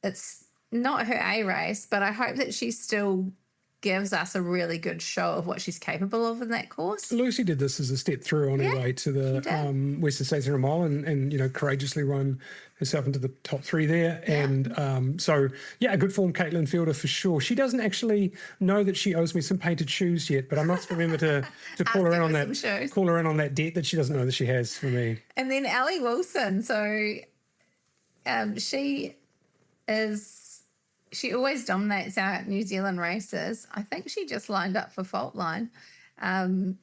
it's not her A race, but I hope that she still gives us a really good show of what she's capable of in that course. Lucy did this as a step through on her way to the Western States 100 mile and courageously run herself into the top 3 there. Yeah. And a good form Caitlin Fielder for sure. She doesn't actually know that she owes me some painted shoes yet, but I must remember to call her in on that. Call her in on that debt that she doesn't know that she has for me. And then Ali Wilson. So she always dominates our New Zealand races. I think she just lined up for Fault Line. So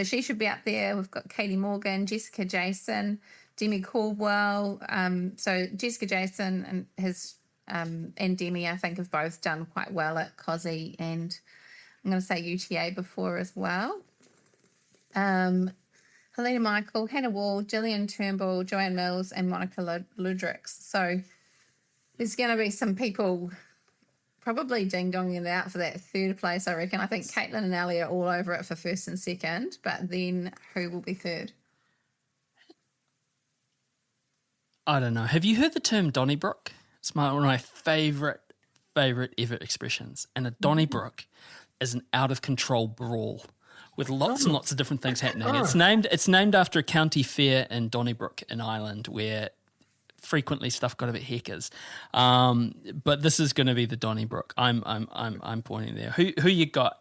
she should be up there. We've got Katie Morgan, Jessica Jason, Demi Caldwell. So Jessica Jason and Demi, I think, have both done quite well at COSI and I'm going to say UTA before as well. Helena Michael, Hannah Wall, Gillian Turnbull, Joanne Mills, and Monica Ludrix. So there's going to be some people probably ding-donging it out for that third place, I reckon. I think Caitlin and Ali are all over it for first and second, but then who will be third? I don't know. Have you heard the term Donnybrook? It's one of my favourite ever expressions. And a Donnybrook is an out-of-control brawl with lots and lots of different things happening. It's named after a county fair in Donnybrook in Ireland where frequently stuff got a bit heckers, but this is going to be the Donnybrook. I'm pointing there. Who you got,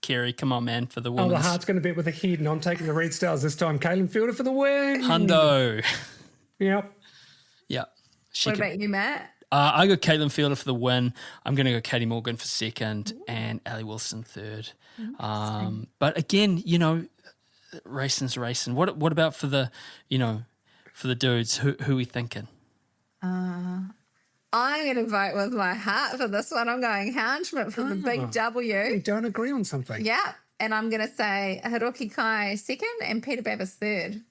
Kerry? Come on, man, for the women's. Oh, the heart's going to bet with the head, and I'm taking the Red Stars this time. Caitlin Fielder for the win. Hundo. Yep. What about you, Matt? I got Caitlin Fielder for the win. I'm going to go Katie Morgan for second and Ali Wilson third. But again, racing's racing. What about for the, for the dudes? Who are we thinking? I'm going to vote with my heart for this one. I'm going Helen Schmidt for the big W. We don't agree on something. Yeah, and I'm going to say Hiroki Kai second and Peter Babas third.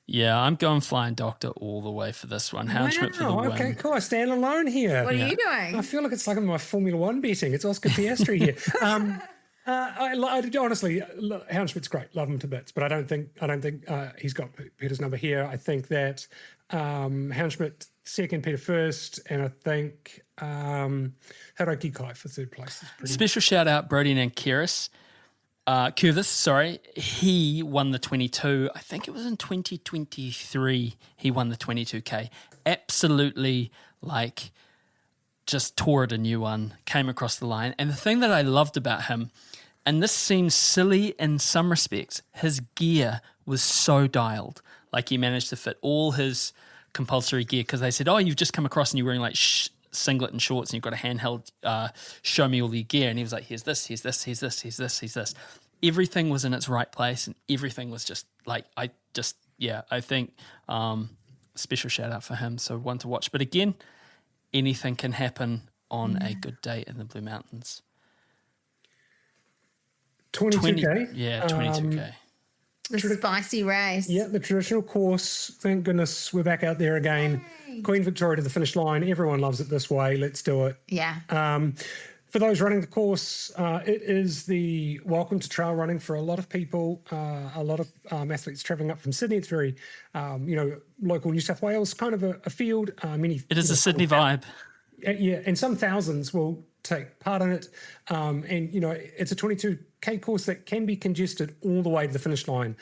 Yeah, I'm going Flying Doctor all the way for this one. Helen Schmidt for the win. Okay, cool. I stand alone here. What are you doing? I feel like it's like my Formula One betting. It's Oscar Piastri here. I honestly, Helen Schmidt's great. Love him to bits, but I don't think he's got Peter's number here. I think that Helen Schmidt second, Peter first, and I think Hiroki Kai for third place. Special shout out brawn-and-brawn Curvis, he won the 22. I think it was in 2023 he won the 22K. Absolutely, just tore it a new one, came across the line. And the thing that I loved about him, and this seems silly in some respects, his gear was so dialed. He managed to fit all his compulsory gear because they said, you've just come across and you're wearing singlet and shorts and you've got a handheld, show me all your gear. And he was like, here's this, here's this, here's this, here's this, here's this. Everything was in its right place and everything was just I think special shout out for him. So one to watch. But again, anything can happen on a good day in the Blue Mountains. 22K? Yeah, 22K. The spicy race. Yeah, the traditional course. Thank goodness we're back out there again. Yay. Queen Victoria to the finish line. Everyone loves it this way. Let's do it. Yeah. For those running the course, it is the welcome to trail running for a lot of people. A lot of athletes travelling up from Sydney. It's very, local New South Wales kind of a field. It is a Sydney vibe. Yeah, and some thousands will take part in it. It's a 22K course that can be congested all the way to the finish line.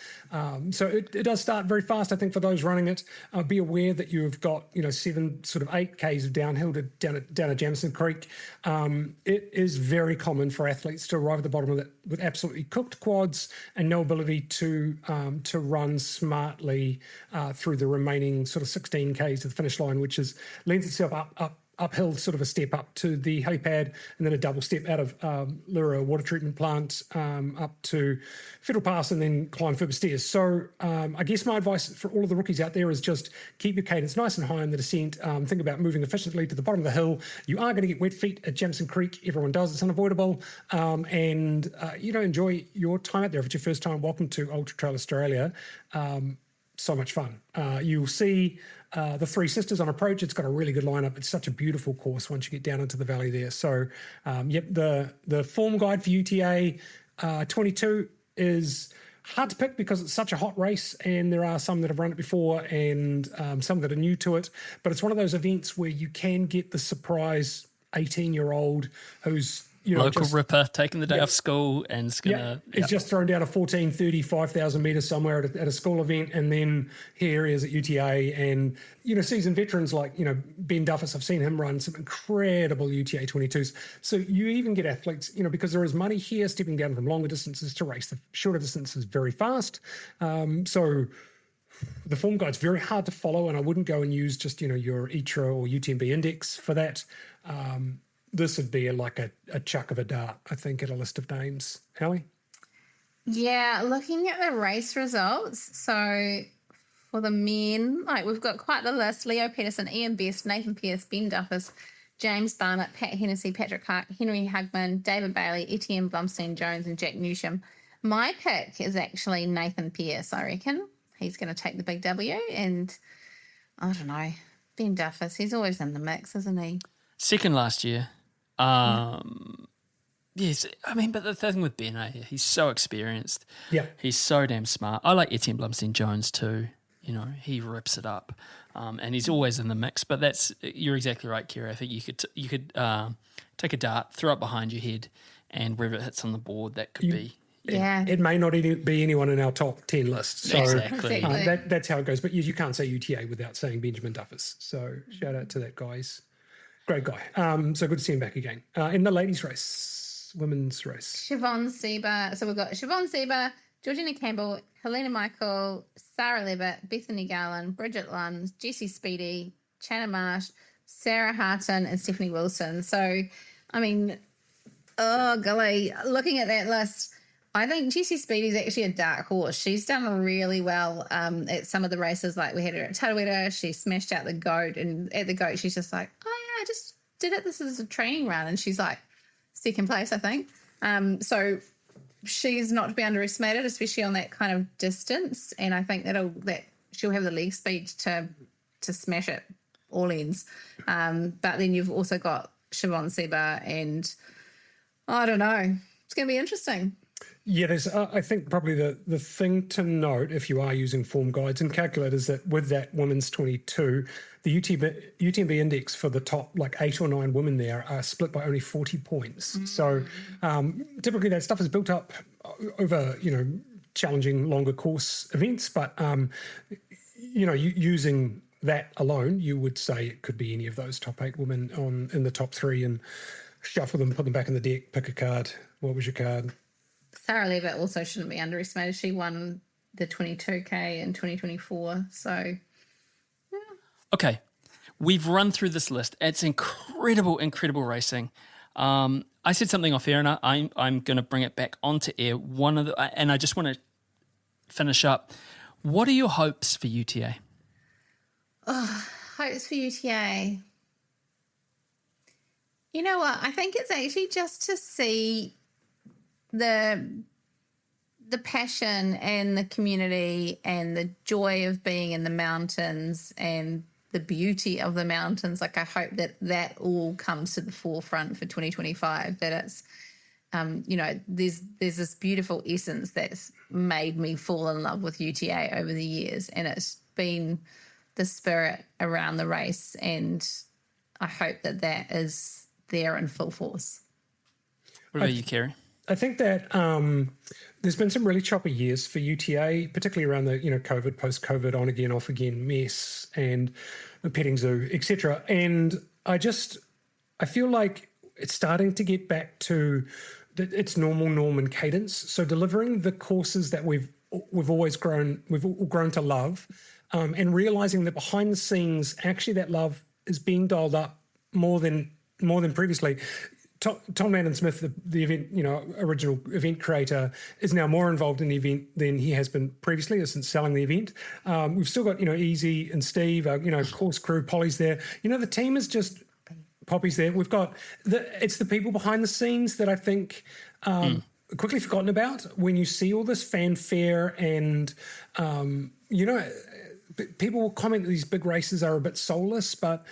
So it does start very fast. I think for those running it, be aware that you've got 7 sort of 8Ks of downhill down at Jamison Creek. It is very common for athletes to arrive at the bottom of it with absolutely cooked quads and no ability to run smartly through the remaining sort of 16Ks to the finish line, which lends itself uphill, sort of a step up to the helipad and then a double step out of Lura water treatment plant up to Fiddle Pass and then climb further stairs. So I guess my advice for all of the rookies out there is just keep your cadence nice and high in the descent. Think about moving efficiently to the bottom of the hill. You are going to get wet feet at Jamison Creek. Everyone does. It's unavoidable. And enjoy your time out there. If it's your first time, welcome to Ultra Trail Australia. so much fun. You'll see the Three Sisters on approach. It's got a really good lineup. It's such a beautiful course once you get down into the valley there. So, the form guide for UTA 22 is hard to pick because it's such a hot race, and there are some that have run it before and some that are new to it. But it's one of those events where you can get the surprise 18-year-old who's local ripper taking the day off school and is gonna he's just thrown down a 14:30 5,000 meters somewhere at a school event, and then here he is at UTA, and seasoned veterans like Ben Duffus. I've seen him run some incredible UTA 22s. So you even get athletes because there is money here stepping down from longer distances to race the shorter distances very fast. So the form guide's very hard to follow, and I wouldn't go and use just your ITRA or UTMB index for that. This would be like a chuck of a dart, I think, at a list of names. Ali? Yeah, looking at the race results, so for the men, we've got quite the list. Leo Peterson, Ian Best, Nathan Pearce, Ben Duffus, James Barnett, Pat Hennessy, Patrick Clark, Henry Hugman, David Bailey, Etienne Blumstein-Jones, and Jack Newsham. My pick is actually Nathan Pearce, I reckon. He's going to take the big W, and I don't know, Ben Duffus, he's always in the mix, isn't he? Second last year. Yes, but the thing with Ben, he's so experienced. Yeah. He's so damn smart. I like Etienne Blumstein-Jones too. He rips it up, and he's always in the mix. But you're exactly right, Kerry. I think you could take a dart, throw it behind your head, and wherever it hits on the board, that could be. Yeah. It may not be anyone in our top 10 list. So exactly. That's how it goes. But you can't say UTA without saying Benjamin Duffus. So shout out to that, guys. Great guy. So good to see him back again. In the ladies' race, women's race. Siobhan Seba. So we've got Siobhan Seba, Georgina Campbell, Helena Michael, Sarah Levitt, Bethany Garland, Bridget Lund, Jessie Speedy, Channa Marsh, Sarah Harton, and Stephanie Wilson. So, golly, looking at that list, I think Jessie Speedy is actually a dark horse. She's done really well at some of the races. Like we had her at Tarawera, she smashed out the goat, and at the goat she's just like, oh yeah, I just did it. This is a training run, and she's like second place, I think. So she's not to be underestimated, especially on that kind of distance. And I think that she'll have the leg speed to smash it all ends. But then you've also got Siobhan Seba, and I don't know, it's going to be interesting. Yeah, there's. I think probably the thing to note if you are using form guides and calculators that with that women's 22, the UTMB index for the top 8 or 9 women there are split by only 40 points. Mm-hmm. So typically that stuff is built up over challenging longer course events, but using that alone, you would say it could be any of those top 8 women in the top 3 and shuffle them, put them back in the deck, pick a card. What was your card? Sarah Levitt also shouldn't be underestimated. She won the 22K in 2024. So, yeah. Okay, we've run through this list. It's incredible racing. I said something off air, and I'm going to bring it back onto air. And I just want to finish up. What are your hopes for UTA? Hopes for UTA. You know what? I think it's actually just to see the passion and the community and the joy of being in the mountains and the beauty of the mountains. I hope that all comes to the forefront for 2025, that it's, there's this beautiful essence that's made me fall in love with UTA over the years, and it's been the spirit around the race, and I hope that is there in full force. What about you, Kerry? I think that there's been some really choppy years for UTA, particularly around the COVID, post-COVID, on again, off again mess, and the petting zoo, etc. And I feel like it's starting to get back to its normal norm and cadence. So delivering the courses that we've all grown to love, and realizing that behind the scenes, actually that love is being dialed up more than previously. Tom Landon-Smith, the event, original event creator, is now more involved in the event than he has been previously since selling the event. We've still got, Easy and Steve, course crew, Polly's there. The team is just Poppy's there. We've got it's the people behind the scenes that I think quickly forgotten about when you see all this fanfare and, people will comment that these big races are a bit soulless, but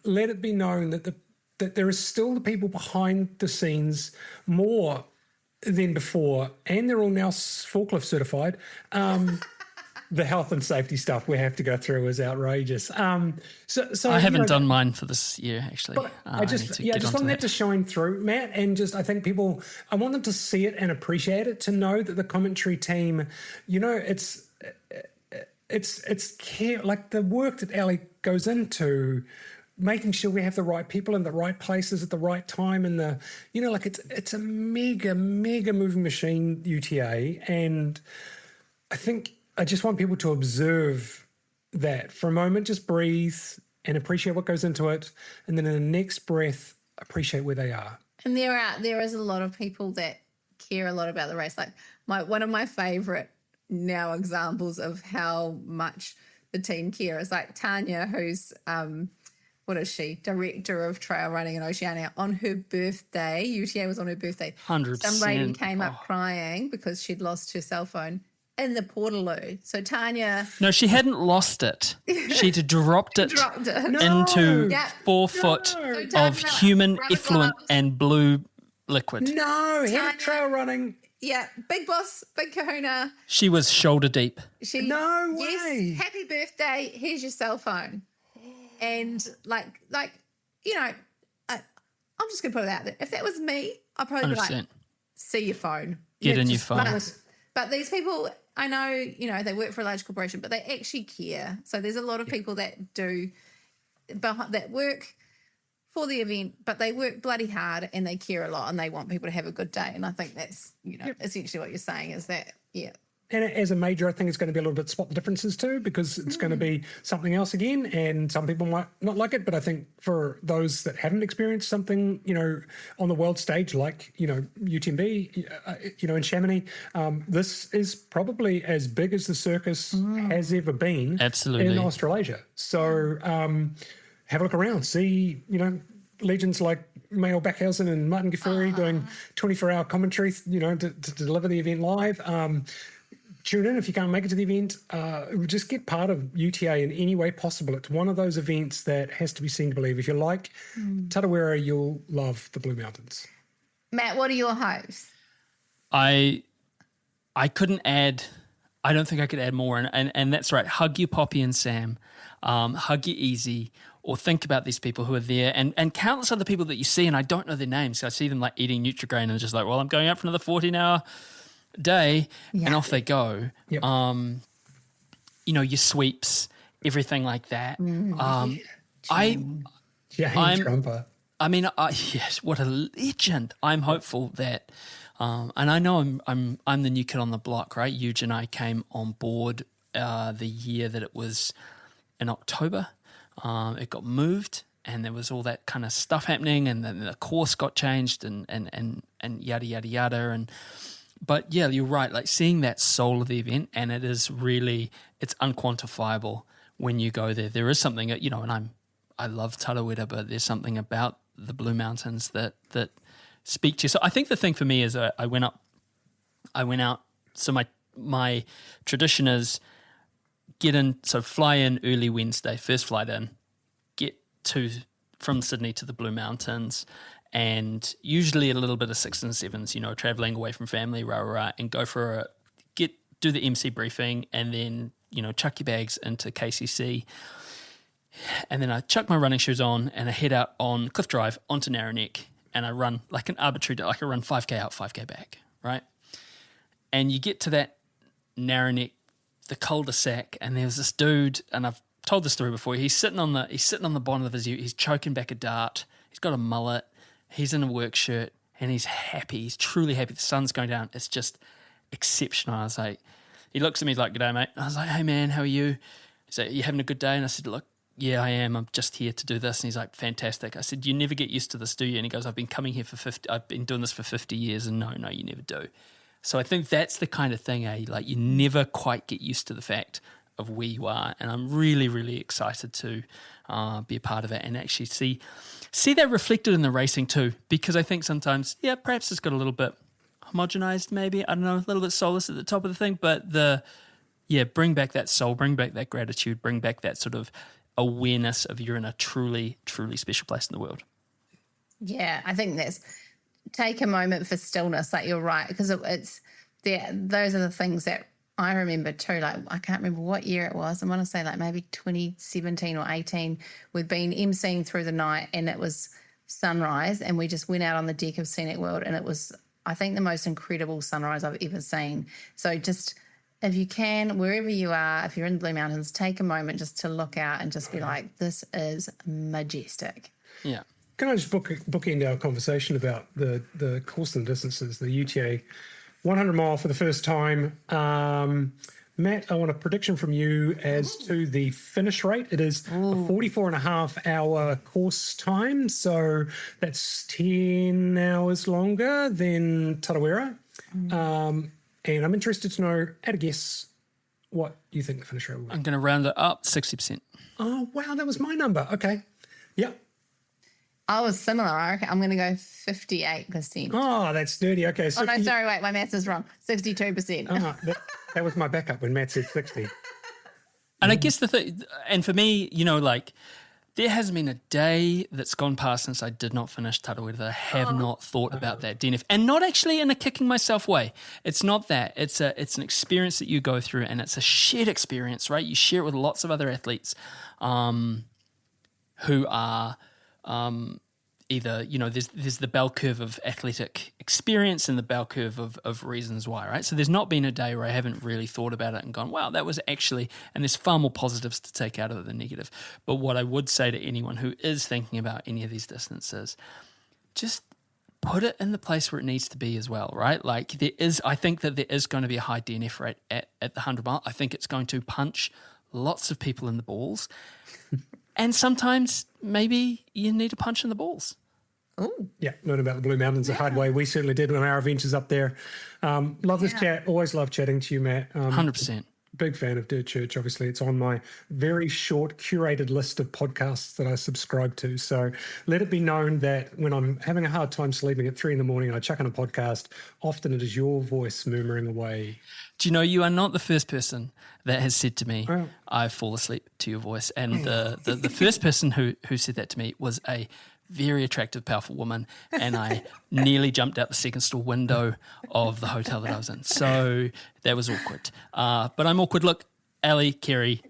let it be known that that there is still the people behind the scenes more than before, and they're all now forklift certified. The health and safety stuff we have to go through is outrageous. So I haven't done mine for this year, actually. But I just want that to shine through, Matt, and I think people, I want them to see it and appreciate it, to know that the commentary team, it's care, like the work that Ali goes into making sure we have the right people in the right places at the right time, and it's a mega moving machine, UTA, and I think I just want people to observe that for a moment, just breathe and appreciate what goes into it, and then in the next breath appreciate where they are. And there is a lot of people that care a lot about the race. Like one of my favourite now examples of how much the team care is like Tanya, who's what is she? Director of Trail Running in Oceania. On her birthday, UTA was on her birthday. 100%. Some lady came up crying because she'd lost her cell phone in the Portaloo. So Tanya... No, she hadn't lost it. She'd dropped it into 4 foot of human effluent and blue liquid. No, head of trail running. Yeah, big boss, big kahuna. She was shoulder deep. No way. Yes, happy birthday, here's your cell phone. And I'm just going to put it out there. If that was me, I'd probably 100%. Be like, see your phone. Get in your phone. But these people, I know, they work for a large corporation, but they actually care. So there's a lot of people that that work for the event, but they work bloody hard and they care a lot and they want people to have a good day. And I think that's, essentially what you're saying is that, yeah. And as a major, I think it's going to be a little bit spot the differences too, because it's going to be something else again, and some people might not like it. But I think for those that haven't experienced something, on the world stage, like, UTMB, in Chamonix, this is probably as big as the circus has ever been. Absolutely. In Australasia. So have a look around, see, legends like Mayo Backhausen and Martin Gaffuri doing 24-hour commentary, to deliver the event live. Tune in if you can't make it to the event. Just get part of UTA in any way possible. It's one of those events that has to be seen to believe. If you like Tarawera, you'll love the Blue Mountains. Matt, what are your hopes? I couldn't add. I don't think I could add more. And that's right. Hug your Poppy and Sam. Hug your Easy. Or think about these people who are there, and countless other people that you see, and I don't know their names. So I see them like eating Nutri-Grain and just like, well, I'm going out for another 14-hour day, and off they go. Yep. Your sweeps, everything like that. Yes, what a legend. I'm hopeful that, and I know I'm the new kid on the block, right? Huge and I came on board the year that it was in October. It got moved, and there was all that kind of stuff happening, and then the course got changed, and yada yada yada. But yeah, you're right. Like seeing that soul of the event, and it is really, it's unquantifiable when you go there. There is something, and I love Tarawera, but there's something about the Blue Mountains that speak to you. So I think the thing for me is I went out. So my tradition is fly in early Wednesday, first flight in, get from Sydney to the Blue Mountains, and usually a little bit of 6s and 7s, traveling away from family, and go do the MC briefing, and then, chuck your bags into KCC. And then I chuck my running shoes on and I head out on Cliff Drive onto Narrow Neck, and I run like an arbitrary, like I run 5K out, 5K back, right? And you get to that Narrow Neck, the cul-de-sac, and there's this dude, and I've told the story before. He's sitting on the bottom of his ute. He's choking back a dart. He's got a mullet. He's in a work shirt, and he's happy. He's truly happy. The sun's going down. It's just exceptional. I was like, he looks at me like, "G'day, mate." I was like, "Hey, man, how are you?" He's like, "You having a good day?" And I said, "Look, yeah, I am. I'm just here to do this." And he's like, "Fantastic." I said, "You never get used to this, do you?" And he goes, I've been doing this for 50 years. And no, you never do. So I think that's the kind of thing, like you never quite get used to the fact of where you are. And I'm really, really excited to be a part of it and actually see that reflected in the racing too, because I think sometimes, perhaps it's got a little bit homogenized, maybe. I don't know, a little bit soulless at the top of the thing, but bring back that soul, bring back that gratitude, bring back that sort of awareness of you're in a truly, truly special place in the world. Yeah, I think take a moment for stillness, like you're right, because it's those are the things that I remember too. Like, I can't remember what year it was. I want to say like maybe 2017 or 18. We'd been emceeing through the night and it was sunrise, and we just went out on the deck of Scenic World, and it was, I think, the most incredible sunrise I've ever seen. So just, if you can, wherever you are, if you're in the Blue Mountains, take a moment just to look out and just be like, this is majestic. Yeah. Can I just bookend our conversation about the course and distances, the UTA 100 mile for the first time? Matt, I want a prediction from you as to the finish rate. It is a 44.5-hour course time, so that's 10 hours longer than Tarawera. And I'm interested to know, at a guess, what you think the finish rate will be. I'm going to round it up 60%. Oh, wow, that was my number. Okay. Yep. I was similar. I'm going to go 58%. Oh, that's dirty. Okay. 60... Oh, no, sorry, wait, my maths is wrong. 62%. Oh, that was my backup when Matt said 60. And I guess the thing, and for me, like, there hasn't been a day that's gone past since I did not finish Tarawera that I have not thought about that DNF. And not actually in a kicking myself way. It's not that. It's an experience that you go through, and it's a shared experience, right? You share it with lots of other athletes who are either, there's the bell curve of athletic experience and the bell curve of reasons why, right? So there's not been a day where I haven't really thought about it and gone, wow, that was actually, and there's far more positives to take out of it than negative. But what I would say to anyone who is thinking about any of these distances, just put it in the place where it needs to be as well, right? Like I think that there is going to be a high DNF rate at the 100 mile. I think it's going to punch lots of people in the balls. And sometimes maybe you need a punch in the balls. Oh, yeah, learn about the Blue Mountains the hard way. We certainly did on our adventures up there. Love this chat. Always love chatting to you, Matt. 100%. Big fan of Dirt Church. Obviously, it's on my very short, curated list of podcasts that I subscribe to. So let it be known that when I'm having a hard time sleeping at 3 a.m. and I chuck on a podcast, often it is your voice murmuring away. Do you know, you are not the first person that has said to me, I fall asleep to your voice. And the first person who said that to me was a very attractive, powerful woman, and I nearly jumped out the second store window of the hotel that I was in. So that was awkward. But I'm awkward. Look, Ali, Kerry,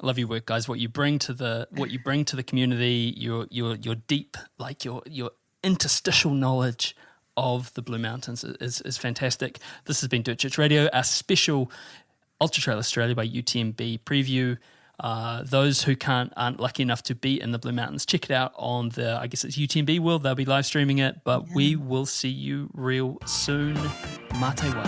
I love your work, guys. What you bring to the community, your deep, like your interstitial knowledge of the Blue Mountains is fantastic. This has been Dirt Church Radio, our special Ultra Trail Australia by UTMB preview. Those who aren't lucky enough to be in the Blue Mountains, check it out on I guess it's UTMB World. They'll be live streaming it, but we will see you real soon. Mate wa.